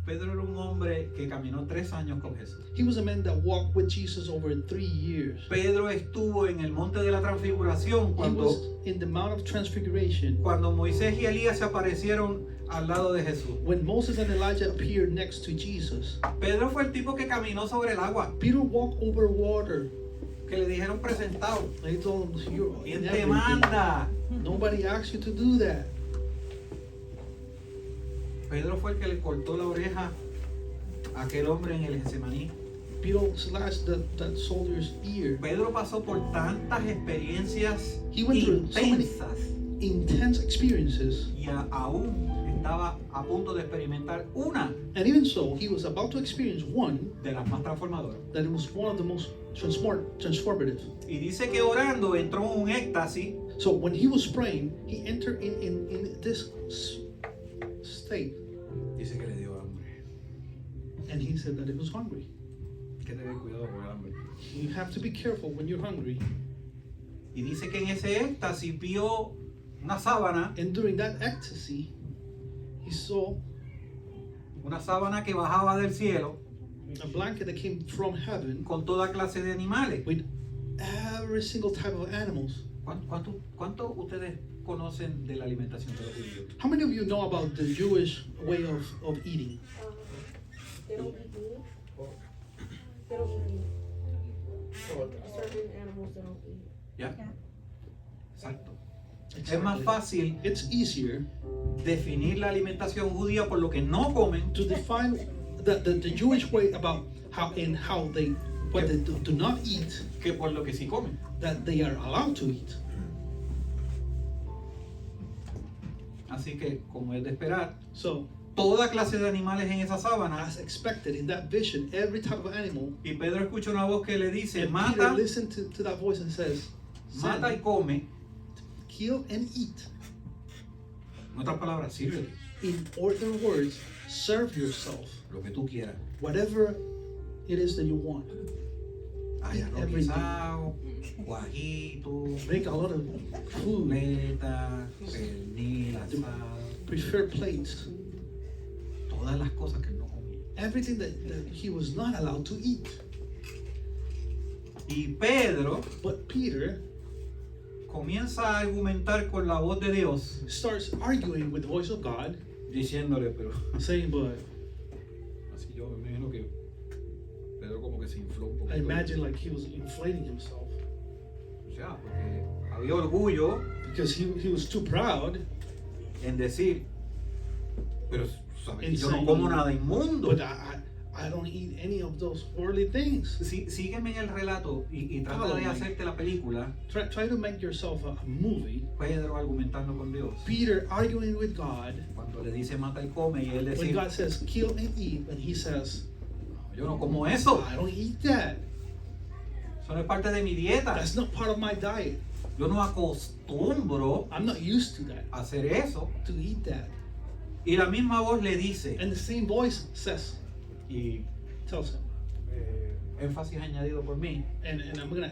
Pedro era un hombre que caminó 3 años con Jesús. He was a man that walked with Jesus over 3 years. Pedro estuvo en el monte de la transfiguración He cuando was in the Mount of Transfiguration Moisés y Elías se aparecieron al lado de Jesús. when Moses and Elijah appeared next to Jesus. Pedro fue el tipo que caminó sobre el agua, Peter walked over water. que le dijeron presentado. They told him, "You're ¿Quién in te everything. manda? Nobody asked you to do that." Pedro fue el que le cortó la oreja a aquel hombre en el Getsemaní. Peter slashed that soldier's ear. Pedro pasó por tantas experiencias He went through so many intensas intense experiences. y aún estaba a punto de experimentar una And even so, he was about to experience one de las más transformadoras. that was one of the most transformative. Y dice que orando entró en un éxtasis So when he was praying, he entered in this state, Dice que le dio hambre. and he said that he was hungry. Hay que tener cuidado con el hambre. You have to be careful when you're hungry. Y dice que en ese éxtasis vio una sábana And during that ecstasy, he saw que bajaba del cielo a blanket that came from heaven con toda clase de animales. with every single type of animals. ¿Cuánto ustedes conocen de la alimentación de los judíos? How many of you know about the Jewish way of eating? They don't eat meat. They don't eat meat. Certain animals they don't eat. ¿Ya? Exacto. Es Exactly. más fácil It's easier definir la alimentación judía por lo que no comen to define the Jewish way about how they what they do not eat, que por lo que sí comen. that they are allowed to eat. Así que, como es de esperar, So, toda clase de animales en esa sábana. as expected in that vision, every type of animal, Y Pedro escucha una voz que le dice, and mata, Peter listened to that voice and says, mata y "Send, come. kill and eat." En otras palabras, sírvete In other words, serve yourself, lo que tú quieras. whatever it is that you want. Hay arroz Everything. guisado, guajito, Make a lot of food, chuleta, pernil, asado, prepare plates, todas las cosas que él no comía. everything that he was not allowed to eat. Y Pedro But Peter comienza a argumentar con la voz de Dios, starts arguing with the voice of God, diciéndole, pero saying, but así yo me imagino que Pedro como que se infló un poco. I imagine like he was inflating himself O sea, porque había orgullo because he was too proud. en decir, pero sabes que yo no Insane. como nada inmundo. But I don't eat any of those worldly things. Sígueme en el relato y trata Follow de me. hacerte la película. Try to make yourself a movie. Pedro argumentando con Dios. Peter arguing with God. Cuando le dice mata y come y él When dice, God says kill and eat, and he says, yo no como eso. I don't eat that. Eso no es parte de mi dieta. That's not part of my diet. Yo no acostumbro I'm not used to that, a hacer eso. to eat that. Y la misma voz le dice, And the same voice says, y tells him, énfasis añadido por mí, and I'm going to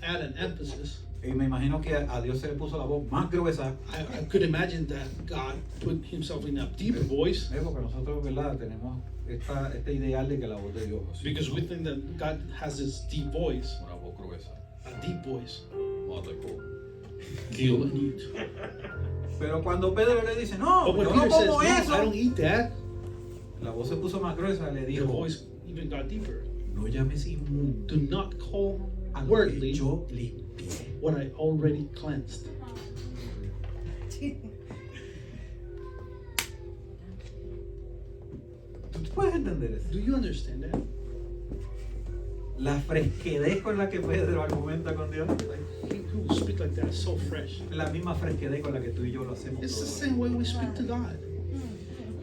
add an emphasis. y me imagino que a Dios se le puso la voz más gruesa, I could imagine that God put himself in a deeper voice porque nosotros, ¿verdad? Tenemos este ideal de que la voz de Dios así, because we think that God has this deep voice, una voz gruesa, a deep voice. mata y come. Kill and eat. Pero cuando Pedro le dice, no, But when yo no Peter says, como no, eso, I don't eat that, la voz se puso más gruesa, le the dijo, voice even got deeper. no llames inmundo Do not call a lo que worldly yo limpié. what I already cleansed. ¿Tú puedes entender eso? Do you understand that? La fresquedad con la que Pedro argumenta con Dios, He who speak like that is so fresh. es la misma fresquedad con la que tú y yo lo hacemos. It's the todos. same way we speak to God.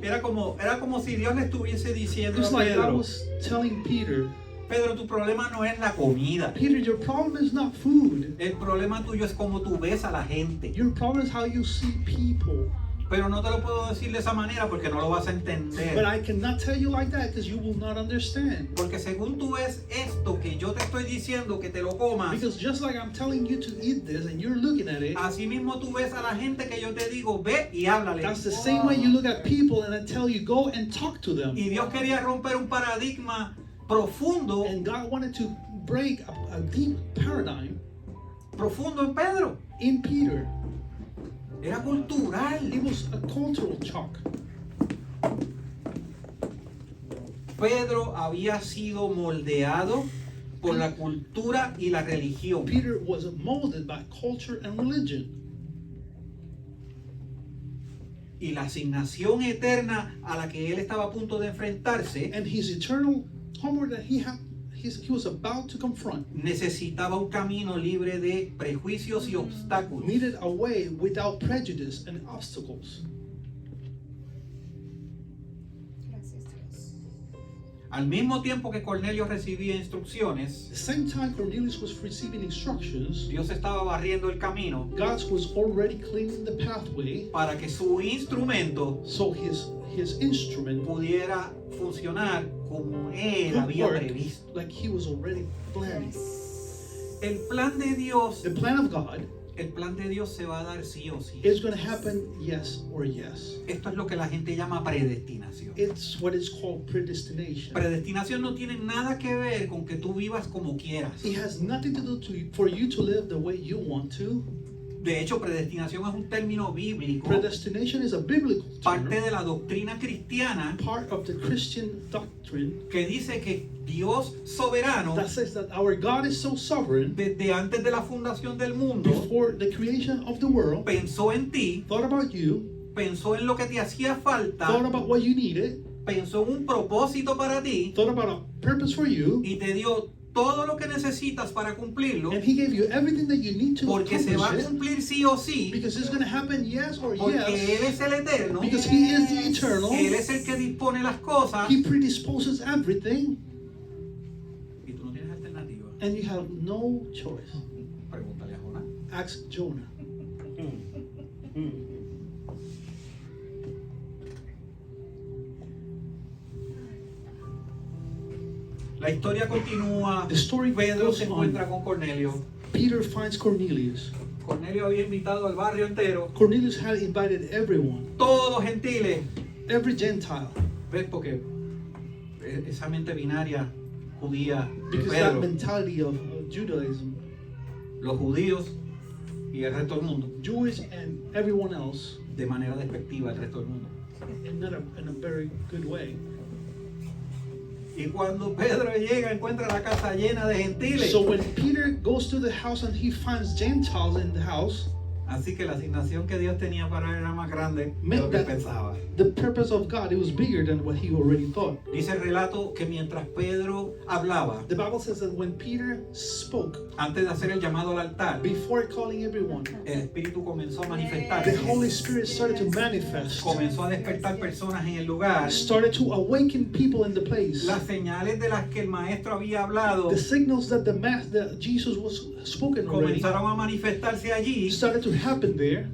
Era como si Dios le estuviese diciendo It's a like I Pedro, was telling Peter, Pedro, tu problema no es la comida. Peter, your problem is not food. El problema tuyo es cómo tú ves a la gente. Your problem is how you see people. Pero no te lo puedo decir de esa manera porque no lo vas a But entender. I cannot tell you like that because you will not understand. Porque según tú ves esto que yo te estoy diciendo que te lo comas, Because just like I'm telling you to eat this and you're looking at it, así mismo tú ves a la gente que yo te digo, ve y háblale. that's the same way you look at people and I tell you go and talk to them. Y Dios quería romper un paradigma profundo, And God wanted to break a deep paradigm profundo en Pedro. in Peter. Era cultural. It was a cultural shock. Pedro había sido moldeado por la cultura y la religión. Peter was molded by culture and religion. Y la asignación eterna a la que él estaba a punto de enfrentarse And his eternal homework that he was about to confront necesitaba un camino libre de prejuicios y obstáculos. needed a way without prejudice and obstacles. Gracias, Dios. Al mismo tiempo que Cornelio recibía instrucciones, At the same time Cornelius was receiving instructions, Dios estaba barriendo el camino God was already cleaning the pathway para que su instrumento so his instrument pudiera funcionar como él could había work previsto. like he was already planning. El plan de Dios, The plan of God el plan de Dios se va a dar sí o sí. is going to happen yes or yes. Esto es lo que la gente llama predestinación. It's what is called predestination. Predestinación no tiene nada que ver con que tú vivas como quieras. It has nothing to do for you to live the way you want to. De hecho, predestinación es un término bíblico, Predestination is a biblical parte term, de la doctrina cristiana, part of the Christian doctrine que dice que Dios soberano, that says that our God is so sovereign, desde antes de la fundación del mundo, before the creation of the world, pensó en ti, thought about you, pensó en lo que te hacía falta, thought about what you needed, pensó en un propósito para ti thought about a purpose for you, y te dio todo lo que necesitas para cumplirlo, And he gave you everything that you need to porque se va a accomplish it, cumplir sí o sí, because it's going to happen yes or porque Él yes, es el eterno, because he is the eternal. Él es el que dispone las cosas, He predisposes everything, y tú no tienes alternativa. and you have no choice. Pregúntale a Jonás. Ask Jonah. La historia continúa. The story Pedro goes se on. encuentra con Cornelio. Peter finds Cornelius. Cornelio había invitado al barrio entero, Cornelius had invited everyone, todos gentiles. every Gentile, ¿Ves? Porque esa mente binaria judía de because that Pedro, mentality of Judaism, los judíos y el resto del mundo, Jewish and everyone else, de manera despectiva el resto del mundo. in a very good way. Y cuando Pedro llega, encuentra la casa llena de gentiles. So when Peter goes to the house and he finds Gentiles in the house, Así que la asignación que Dios tenía para él era más grande de lo que pensaba. the purpose of God, it was bigger than what he already thought. Dice el relato que mientras Pedro hablaba, The Bible says that when Peter spoke, antes de hacer el llamado al altar, before calling everyone, el Espíritu comenzó a the manifestarse. Holy Spirit started to manifest, Comenzó a despertar personas en el lugar. started to awaken people in the place. Las señales de las que el maestro había hablado The signals that that Jesus was spoken already comenzaron a manifestarse allí. started to happen there,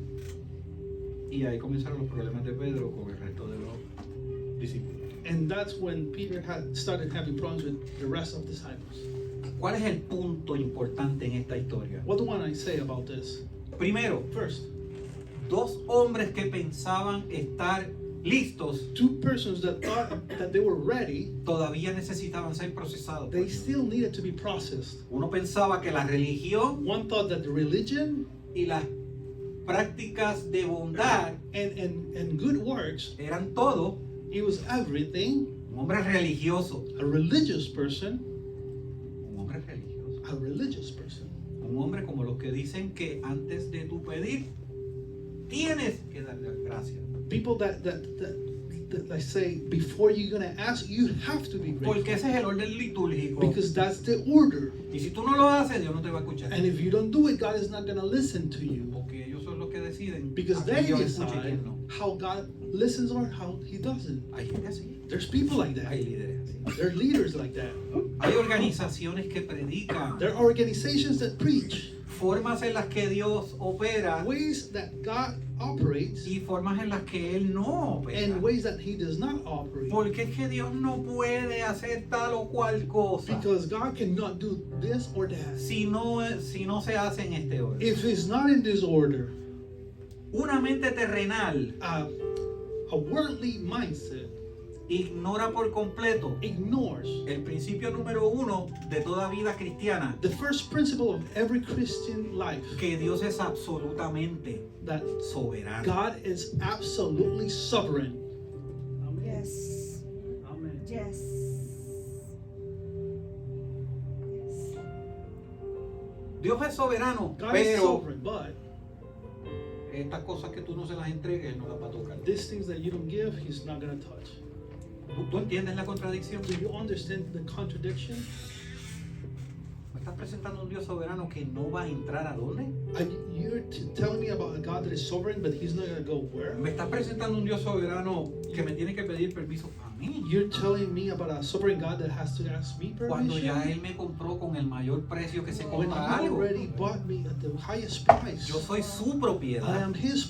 Y ahí comenzaron los problemas de Pedro con el resto de los discípulos. and that's when Peter had started having problems with the rest of the disciples. ¿Cuál es el punto importante en esta historia? What do I say about this? Primero, First, dos hombres que pensaban estar listos two persons that thought that they were ready, todavía necesitaban ser procesados. they still needed to be processed. Uno pensaba que la religión One thought that the religion y las prácticas de bondad and good works, eran todo. it was everything. Un hombre religioso. A religious person, Un hombre religioso. a religious person. Un hombre como los que dicen que antes de tu pedir, tienes que darle gracias. People that I say before you're gonna ask, you have to be grateful, Porque ese es el orden litúrgico. because that's the order. Y si tú no lo haces, Dios no te va a escuchar. And if you don't do it, God is not gonna listen to you, Porque ellos son los que deciden because a they quién Dios escucha y decide quién no. how God listens or how He doesn't. Hay gente así. There's people like that. Hay líderes así. There are leaders like that. Hay organizaciones que predican. There are organizations that preach Formas en las que Dios opera ways that God operates y formas en las que Él no opera. and ways that He does not operate. Porque es que Dios no puede hacer tal o cual cosa Because God cannot do this or that si no se hace en este orden. if it's not in this order. Una mente terrenal A worldly mindset ignora por completo ignores el principio número uno de toda vida cristiana, the first principle of every Christian life, que Dios es absolutamente that soberano. God is absolutely sovereign. Amén. Yes. Amén. Yes. Yes. Dios es soberano, God is pero sovereign, but estas cosas que tú no se las entregues, Él no las va a tocar. these things that you don't give, He's not going to touch. ¿Tú entiendes la contradicción? Do you understand the contradiction? ¿Me estás presentando un Dios soberano que no va a entrar a dónde? You're telling me about a God that is sovereign, but He's not going to go where? ¿Me estás presentando un Dios soberano que me tiene que pedir permiso a mí? You're telling me about a sovereign God that has to ask me Cuando ya permission? Él me compró con el mayor precio que se When compra He algo. already bought me at the highest price. Yo soy su I propiedad. am His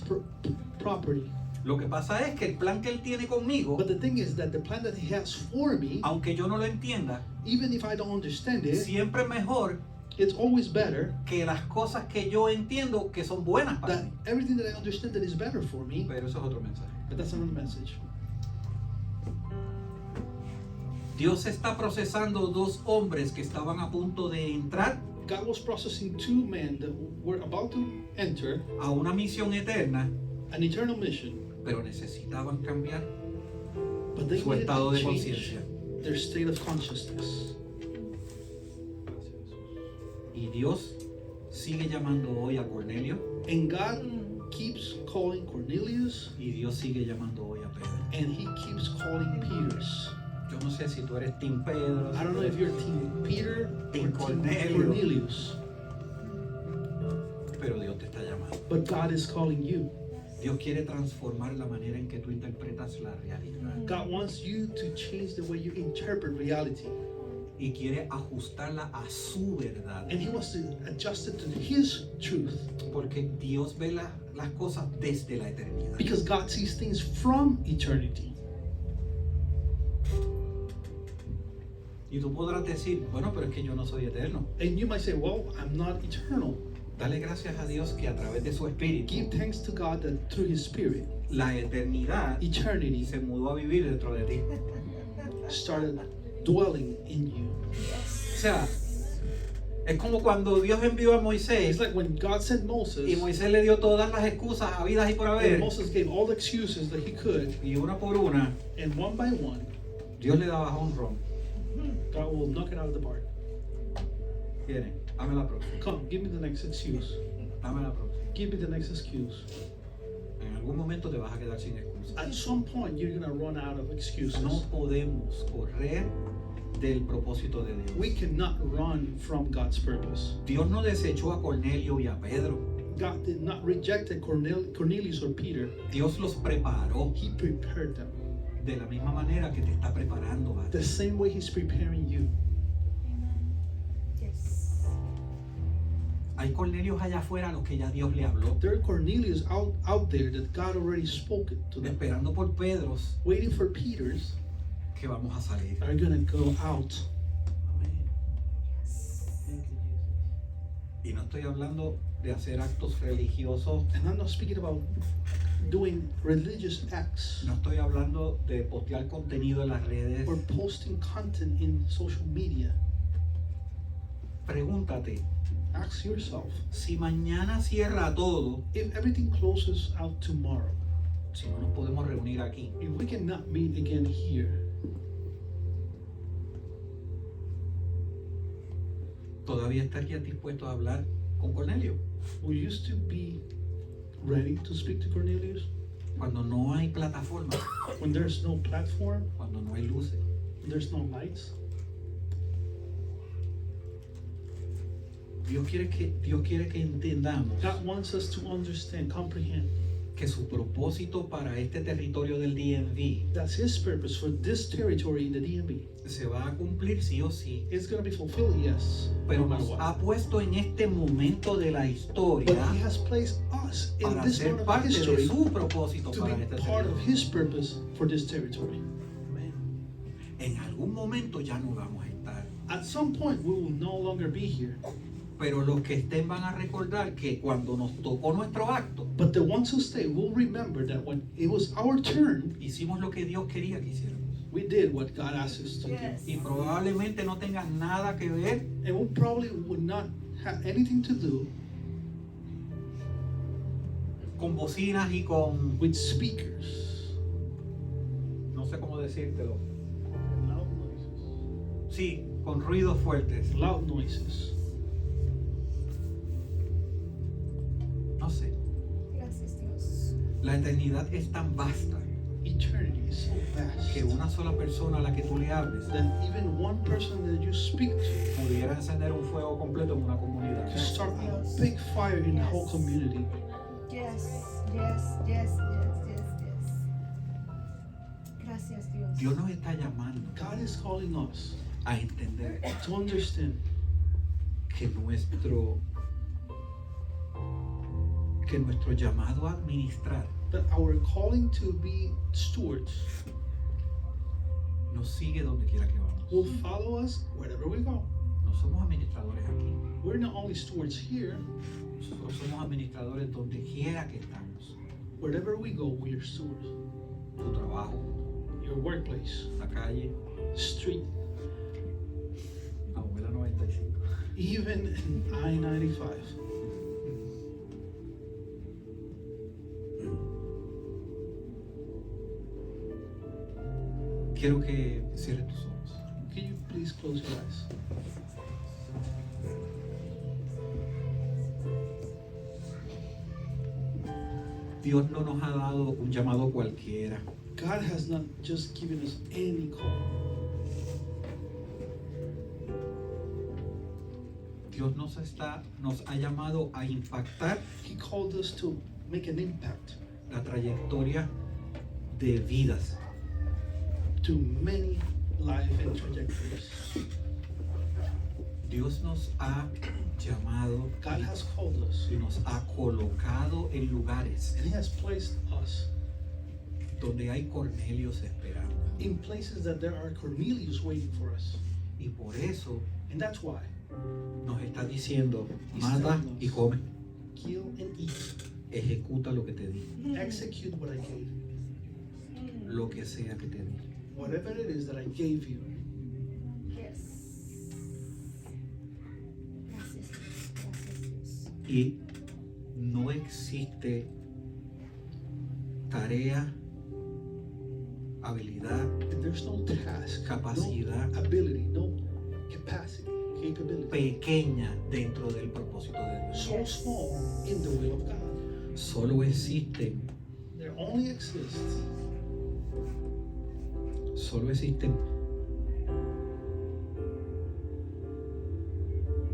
property. Lo que pasa es que el plan que Él tiene conmigo, But the thing is that the plan that He has for me, aunque yo no lo entienda, even if I don't understand it, siempre es mejor it's always better que las cosas que yo entiendo que son buenas para that mí. everything that I understand that is better for me. Pero eso es otro mensaje. But that's another message. Dios está procesando dos hombres que estaban a punto de entrar God was processing two men that were about to enter a una misión eterna, an eternal mission, pero necesitaban cambiar but they su needed estado to de change conciencia. their state of consciousness. Y Dios sigue llamando hoy a Cornelio, And God keeps calling Cornelius, y Dios sigue llamando hoy a Pedro. and He keeps calling Peter. Yo no sé si tú eres Team Pedro, I don't know if you're Team Peter or Team Team Cornelio. Cornelius, pero Dios te está llamando. but God is calling you. Dios quiere transformar la manera en que tú interpretas la realidad God wants you to change the way you interpret reality. y quiere ajustarla a su verdad. And He wants to adjust it to His truth. Porque Dios ve las cosas desde la eternidad. Because God sees things from eternity. Y tú podrás decir, bueno, pero es que yo no soy eterno. And you might say, well, I'm not eternal. Dale gracias a Dios que a través de su espíritu, Give thanks to God that through His Spirit, la eternidad eternity se mudó a vivir dentro de ti. started dwelling in you. O sea, es como cuando Dios envió a It's Moisés like when God sent y Moses, Moisés le dio todas las excusas habidas y por and haber, Moses gave all the excuses that he could, y una por una, and one by one, Dios le daba honrón. God will knock it out of the park. Viene, dame la próxima, Come, give me the next excuse. dame la próxima. Give me the next excuse. En algún momento te vas a quedar sin excusas. At some point, you're gonna run out of excuses. No podemos correr del propósito de Dios. We cannot run from God's purpose. Dios no desechó a Cornelio y a Pedro. God did not reject Cornelius or Peter. Dios los preparó He prepared them de la misma manera que te está preparando a ti. the same way He's preparing you. Yes. Hay Cornelios allá afuera a los que ya Dios le habló, There are Cornelius out there that God already spoken to them, esperando por Pedros waiting for Peter's que vamos a salir. are gonna go out. Thank you, Jesus. Y no estoy hablando de hacer actos religiosos, And I'm not speaking about doing religious acts no estoy hablando de postear contenido en las redes. or posting content in social media. Pregúntate, Ask yourself, si mañana cierra todo, if everything closes out tomorrow, si no nos podemos reunir aquí, if we cannot meet again here, ¿todavía estarías dispuesto a hablar con Cornelio? we used to be ready to speak to Cornelius Cuando no hay plataforma, when there's no platform, cuando no hay luces. when there's no lights. Dios quiere que entendamos God wants us to understand, comprehend que su propósito para este territorio del DMV that's His purpose for this territory in the DMV. se va a cumplir sí o sí, It's going to be fulfilled, yes, pero no matter nos what. ha puesto en este momento de la But historia He has placed us in para this ser moment of parte de history su propósito to para be este part of territorio. His purpose for this territory. En algún momento ya no vamos a estar, At some point, we will no longer be here. pero los que estén van a recordar que cuando nos tocó nuestro acto, But the ones who stay will remember that when it was our turn, hicimos lo que Dios quería que hiciéramos. we did what God asked us to Yes. Y probablemente no tenga nada que ver do. And we probably would not have anything to do con bocinas y con, with speakers. no sé cómo decírtelo, Loud noises. sí, con ruidos fuertes. Loud noises. No sé. Gracias, Dios. La eternidad es tan vasta Eternity is so vast que una sola persona a la que tú le hables that even one person that you speak to pudiera encender un fuego completo en una comunidad. to start a big fire in the whole community. Yes, yes, yes, yes, yes, yes. Gracias, Dios. Dios nos está llamando God is calling us a entender to understand que nuestro llamado a administrar that our calling to be stewards nos sigue donde quiera que vamos. will follow us wherever we go. No somos administradores aquí, We're not only stewards here, nosotros somos administradores donde quiera que estamos. wherever we go, we are stewards. Tu trabajo, Your workplace, la calle, street, Abuela 95. even in I-95. Quiero que cierres tus ojos. Can you please close your eyes? Dios no nos ha dado un llamado cualquiera. God has not just given us any call. Dios nos ha llamado a impactar He called us to make an impact la trayectoria de vidas. to many life and trajectories. Dios nos ha llamado God has called us, y nos ha colocado en lugares and He has placed us donde hay Cornelios esperando. in places that there are Cornelius waiting for us. Y por eso And that's why, nos está diciendo, He's mata telling us. y come, kill and eat, ejecuta lo que te di, execute what I gave you. lo que sea que te di. Whatever it is that I gave you, Yes. Gracias, Dios. Gracias, Dios. Y no existe tarea, habilidad, and there's no task, Capacidad. no ability, no capacity, capability, pequeña dentro del propósito de Dios. so small in the will of God. Solo existen There only exists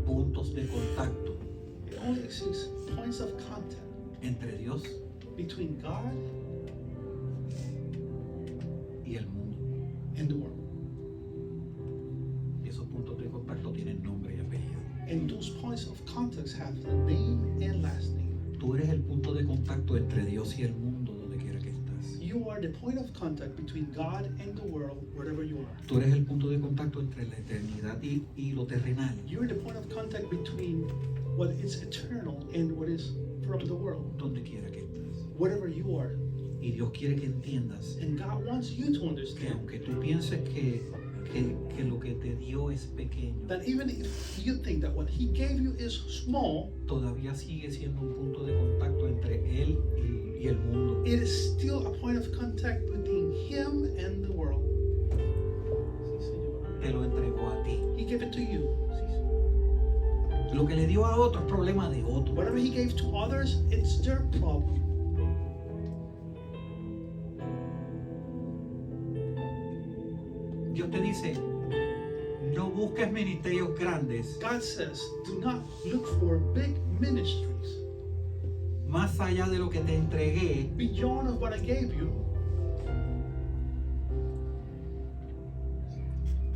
puntos de contacto it only exists points of contact entre Dios between God y el mundo. and the world. Y esos puntos de contacto tienen nombre y apellido. And those points of contact have the name and last name. Tú eres el punto de contacto entre Dios y el mundo donde quiera que estás. You are the point of contact between God and the world wherever you are. Tú eres el punto de contacto entre la eternidad y lo terrenal, You're the point of contact between what is eternal and what is from the world, donde quiera que estás. wherever you are. Y Dios quiere que entiendas And God wants you to que understand aunque tú pienses que lo que te dio es pequeño, that even if you think that what He gave you is small, todavía sigue siendo un punto de contacto entre Él y el mundo. it is still a point of contact between Him and the world. Te lo entregó a ti. He gave it to you. Lo que le dio a otro es problema de otro. Whatever He gave to others, it's their problem. Dios te dice, no busques ministerios grandes God says, do not look for big ministries más allá de lo que te entregué, beyond of what I gave you,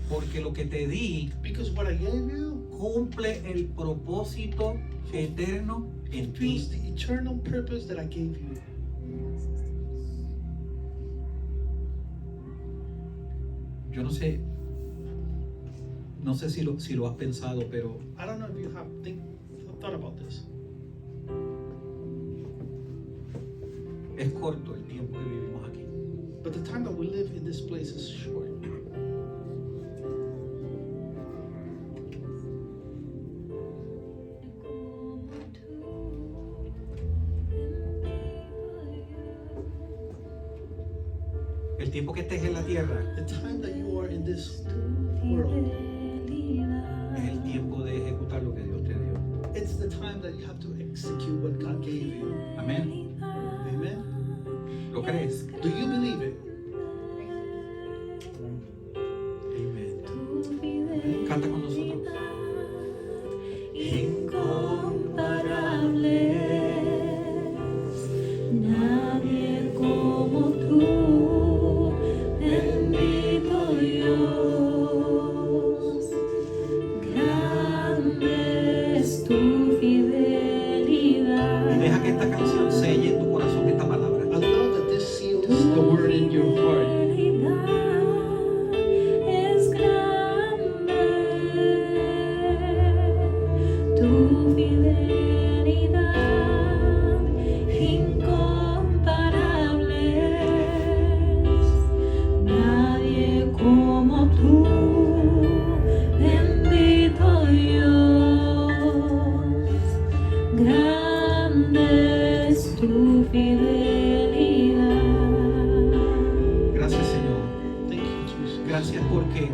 porque lo que te di because what I gave you cumple el propósito eterno en fulfills ti. the eternal purpose that I gave you. Yo no sé si lo has pensado, pero I don't know if you have thought about this. es corto el tiempo que vivimos aquí. But the time that we live in this place is short. El tiempo que estés en la tierra The time that you are in this world, es el tiempo de ejecutar lo que Dios te dio. it's the time that you have to execute what God gave you. Amén. Amen? ¿Lo crees? Do you believe it? Amén. Canta con nosotros. Incomparables, nadie como tú, bendito Dios, grande es tu fidelidad. Y deja que esta canción selle en tu corazón esta palabra. Allow that this seals the word in your heart. Es grande tu fidelidad, incomparables, nadie como tú, bendito Dios, grande es tu fidelidad. Gracias, Señor. Thank you, Jesus. Gracias porque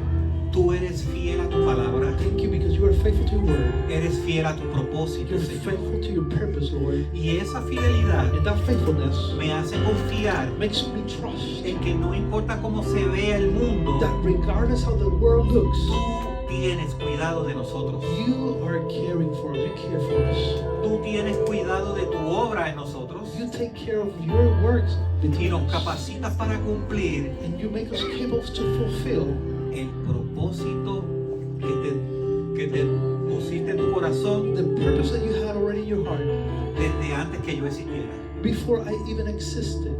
tú eres fiel a tu palabra. Thank you because you are faithful to your word. Eres fiel a tu propósito, You're Señor. faithful to your purpose, Lord. Y esa fidelidad And that faithfulness me hace confiar makes me trust en que no importa cómo se vea el mundo, that regardless how the world looks, tú tienes cuidado de nosotros. You are caring for us. You care for us. Tú tienes cuidado de tu obra en nosotros You take care of your works y between nos us. capacitas para cumplir And you make us capable to fulfill el propósito que te pusiste en tu corazón the purpose that you had already in your heart desde antes que yo existiera. before I even existed.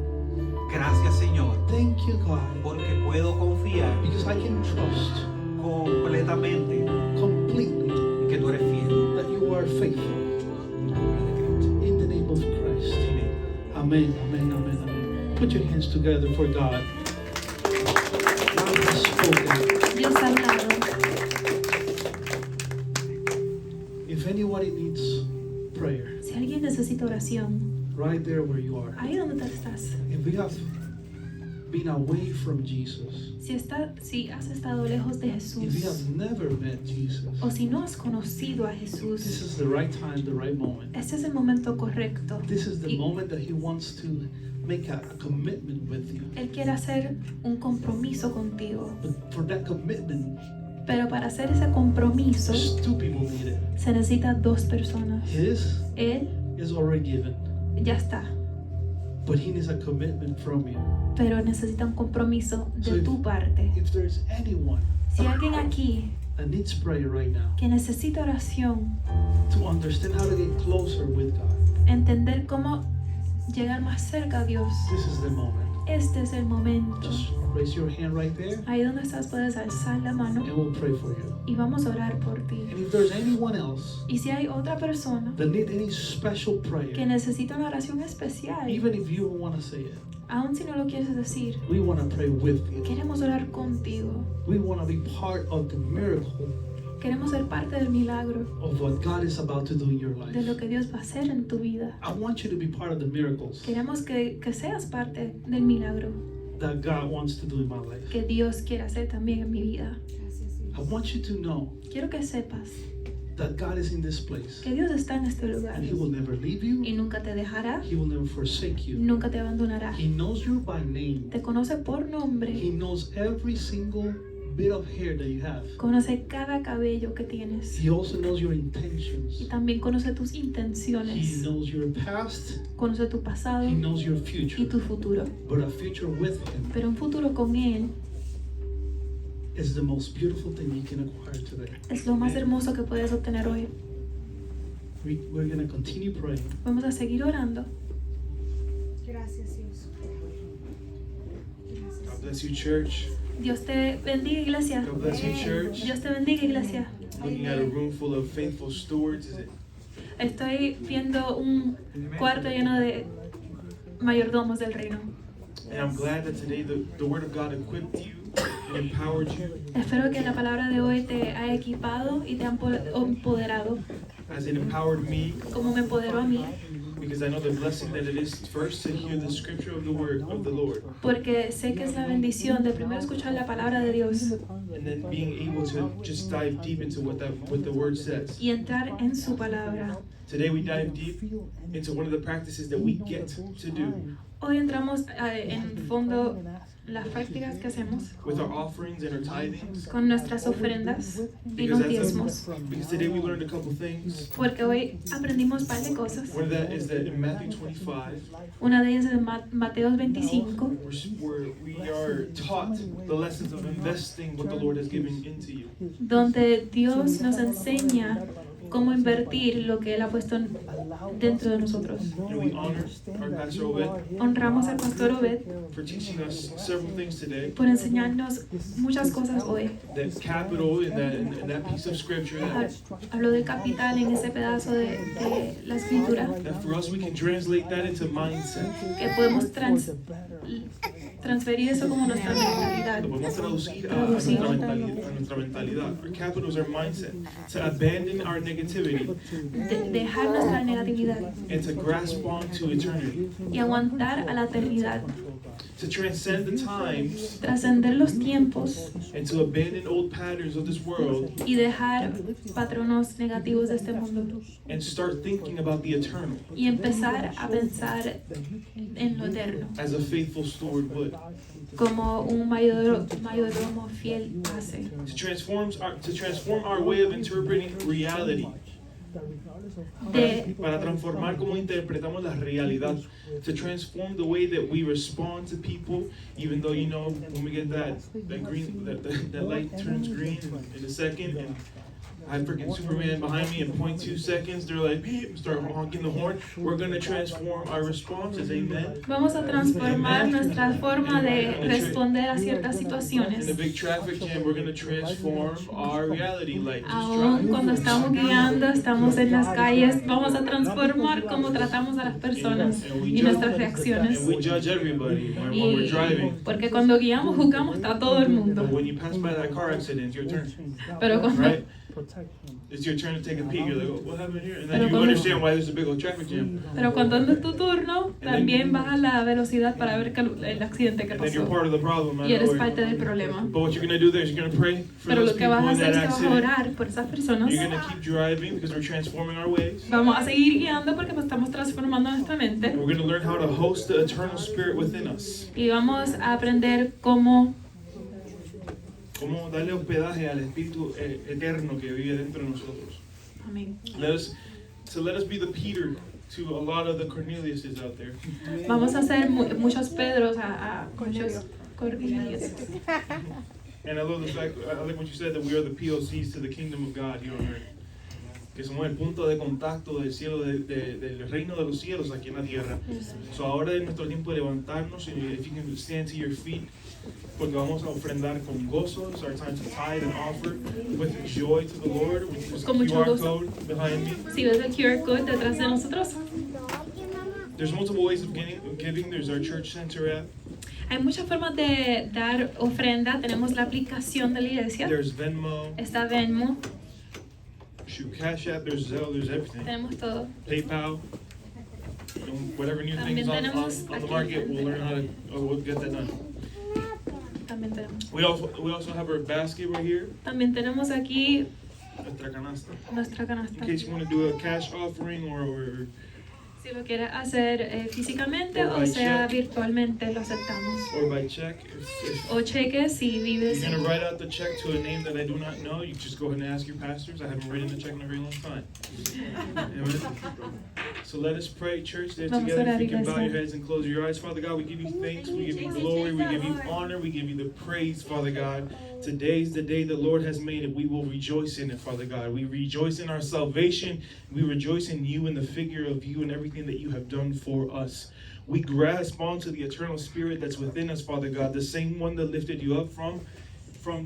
Gracias, Señor, Thank you, God, porque puedo confiar because I can trust completamente completely que tú eres fiel. that you are faithful. In the name of Christ. Amen, amen, amen, amen. Put your hands together for God. God has spoken. Dios ha hablado. If anybody needs prayer, Si alguien necesita oración, right there where you are. ahí donde tú estás. If we have been away from Jesus, Si has estado lejos de if we Jesús, have never met Jesus, o si no has conocido a this Jesús, is the right time, the right moment. este es el momento correcto. This is the Y moment that He wants to make a commitment with you. Él quiere hacer un compromiso contigo. But for that commitment, Pero para hacer ese compromiso there's two people needed. se necesita dos personas. His Él is already given, ya está, but He needs a commitment from you. pero necesita un compromiso So de tu parte. If there's anyone Si hay alguien aquí that needs prayer right now que necesita oración, to understand how to get closer with God, entender cómo llegar más cerca a Dios, this is the moment. este es el momento. Just raise your hand right there Ahí donde estás puedes alzar la mano and we'll pray for you. y vamos a orar por ti. And if there's anyone else Y si hay otra persona that need any special que prayer, necesita una oración especial, even if you don't want to say it, aun si no lo quieres decir, we want to pray with you. queremos orar contigo. We want to be part of the miracle Queremos ser parte del milagro, of what God is about to do in your de lo life. que Dios va a hacer en tu vida. I want you to be part of the miracles Queremos que seas parte del milagro that God wants to do in my life. que Dios quiere hacer también en mi vida. Gracias, Dios. I want you to know Quiero que sepas that God is in this place que Dios está en este lugar and He will never leave y you. nunca te dejará, He will never forsake you. nunca te abandonará. He knows you by name. Te conoce por He nombre, knows every single bit of hair that you have. conoce cada cabello que tienes He also knows your y intentions. también conoce tus He intenciones, knows your past. conoce tu pasado He knows your y future. tu futuro. But a future with Him Pero un futuro con Él is the most beautiful thing you can acquire today. es lo más hermoso que puedes obtener hoy. We're going to continue praying. Vamos a seguir orando. Gracias, Dios. Gracias. God bless you, church. Dios te bendiga, iglesia. God bless you, church. Dios te bendiga, iglesia. Looking at a room full of faithful stewards. Is it? Estoy viendo un cuarto lleno de mayordomos del reino. And I'm glad that today the Word of God equipped you and empowered you Espero que la palabra de hoy te ha equipado y te ha empoderado, as it empowered me, como me empoderó a mí, because I know the blessing that it is first to hear the scripture of the Word of the Lord, porque sé que es la bendición de primero escuchar la palabra de Dios and then being able to just dive deep into what the Word says. y entrar en su palabra. Today we dive deep into one of the practices that we get to do Hoy entramos en fondo las prácticas que hacemos with our offerings and our tithings, con nuestras ofrendas y because los diezmos, because today we learned a couple things. porque hoy aprendimos un par de cosas. One of that is that in Matthew 25, Una de ellas es en Mateo 25, we are taught the lessons of investing what the Lord has given into you. donde Dios nos enseña cómo invertir lo que Él ha puesto dentro de nosotros. And we honor our Pastor Obed Honramos al pastor Obed for teaching us several things today. por enseñarnos muchas cosas hoy. That capital in that piece of scripture, Habló del capital en ese pedazo de la escritura, that for us we can translate that into mindset. que podemos transferir eso como nuestra mentalidad. Lo podemos traducir a nuestra mentalidad. Our capital is our mindset. To abandon our negativity Dejar nuestra negatividad and to grasp on to eternity. y aguantar a la eternidad. to transcend the times trascender los tiempos and to abandon old patterns of this world y dejar patronos negativos de este mundo and start thinking about the eternal y empezar a pensar en lo eterno, as a faithful steward would. como un mayordomo fiel hace. To transform our way of interpreting reality. Para transformar cómo interpretamos la realidad. To transform the way that we respond to people, even though, you know, when we get that green, that light turns green in a second, and I have freaking Superman behind me in 0.2 seconds, they're like, beep, start honking the horn. We're going to transform our responses, amen? Vamos a transformar nuestra forma de responder a ciertas In situaciones. a big traffic jam, we're going to transform our reality, like just Aún drive. cuando estamos guiando, estamos en las calles, vamos a transformar cómo tratamos a las personas y nuestras reacciones. And we judge everybody when we're Y driving. porque cuando guiamos, juzgamos a todo el mundo. But when you pass by that car accident, it's your turn, Pero cuando, right? It's your turn to take a peek. You're like, oh, what happened here? And then Pero you cuando- understand why there's a big old traffic jam. pero cuando es tu turno, también bajas la velocidad para ver el accidente que And then you're pasó. part of the problem. Y eres Not parte del problema. But what you're going to do there is you're going to pray for Pero those lo que people vas a in hacer that es que vas a accident. orar por esas personas. You're going to keep driving because we're transforming our ways. Vamos a seguir guiando porque estamos transformando nuestra mente. We're going to learn how to host the eternal spirit within us. Y vamos a aprender cómo Cómo darle hospedaje al espíritu eterno que vive dentro de nosotros. amén. Let us be the Peter to a lot of the Corneliuses out there. Vamos a hacer muchos Pedros a muchos Cornelius. And I love the fact, I like what you said, that we are the POCs to the kingdom of God here on earth. Que somos el punto de contacto del cielo, del reino de los cielos aquí en la tierra. So ahora es nuestro tiempo de levantarnos, and if you can stand to your feet, porque vamos a ofrendar con gozo. It's our time to tithe and offer with joy to the Lord. There's a Con mucho QR gozo. code behind me. Si ves el QR code detrás de nosotros, There's multiple ways of giving. There's our church center app. hay muchas formas de dar ofrenda. Tenemos la aplicación de la iglesia, There's Venmo, está Venmo, Cash App, there's Zelle, there's everything. tenemos todo. PayPal, and whatever new things También on tenemos the aquí. market, we'll learn how to, we'll get that done. También tenemos. We also have our basket right here, También tenemos aquí nuestra canasta. nuestra In canasta. case you want to do a cash offering or Si lo quieres hacer físicamente O o by sea check. virtualmente, lo aceptamos. by check. If O cheques si vives. you're going to write out the check to a name that I do not know, you just go ahead and ask your pastors. I haven't written a check in a very long time. Amen. So let us pray, church, there Vamos a together. orar, If you can bow iglesia. your heads and close your eyes. Father God, we give you thanks, we give you glory, we give you honor, we give you the praise, Father God. Today's the day the Lord has made it. We will rejoice in it, Father God. We rejoice in our salvation. We rejoice in you and the figure of you and everything that you have done for us. We grasp onto the eternal spirit that's within us, Father God, the same one that lifted you up from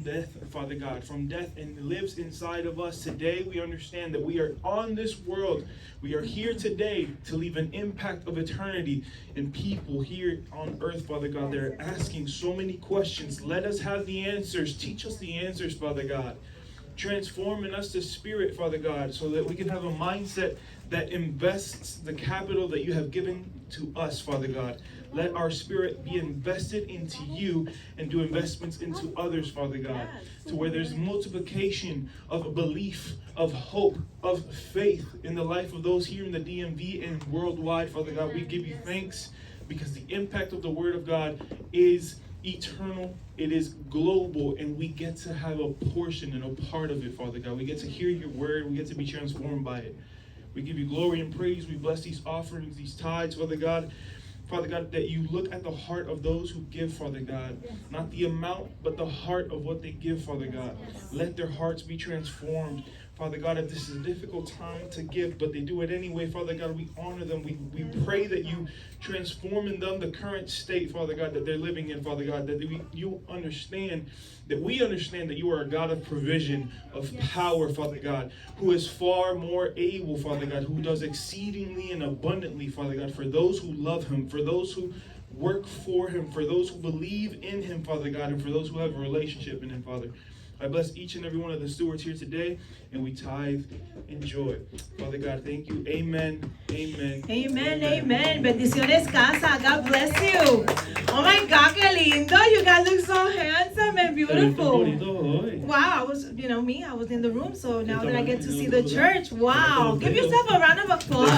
death, Father God, from death and lives inside of us. Today we understand that we are on this world. We are here today to leave an impact of eternity in people here on earth, Father God. They're asking so many questions. Let us have the answers. Teach us the answers, Father God. Transform in us the spirit, Father God, so that we can have a mindset that invests the capital that you have given to us, Father God. Let our spirit be invested into you and do investments into others, Father God, to where there's multiplication of belief, of hope, of faith in the life of those here in the DMV and worldwide, Father God. We give you thanks because the impact of the Word of God is eternal, it is global, and we get to have a portion and a part of it, Father God. We get to hear your word, we get to be transformed by it. We give you glory and praise. We bless these offerings, these tithes, Father God. Father God, that you look at the heart of those who give, Father God. Not the amount, but the heart of what they give, Father God. Let their hearts be transformed. Father God, if this is a difficult time to give, but they do it anyway, Father God, we honor them. We pray that you transform in them the current state, Father God, that they're living in, Father God, that you understand, that we understand that you are a God of provision, of power, Father God, who is far more able, Father God, who does exceedingly and abundantly, Father God, for those who love him, for those who work for him, for those who believe in him, Father God, and for those who have a relationship in him, Father. I bless each and every one of the stewards here today, and we tithe in joy. Father God, thank you. Amen. Amen. Amen, amen. Bendiciones, casa. God bless you. Oh my God, qué lindo. You guys look so handsome and beautiful. Wow, I was, I was in the room, so now that I get to see the church, wow. Give yourself a round of applause.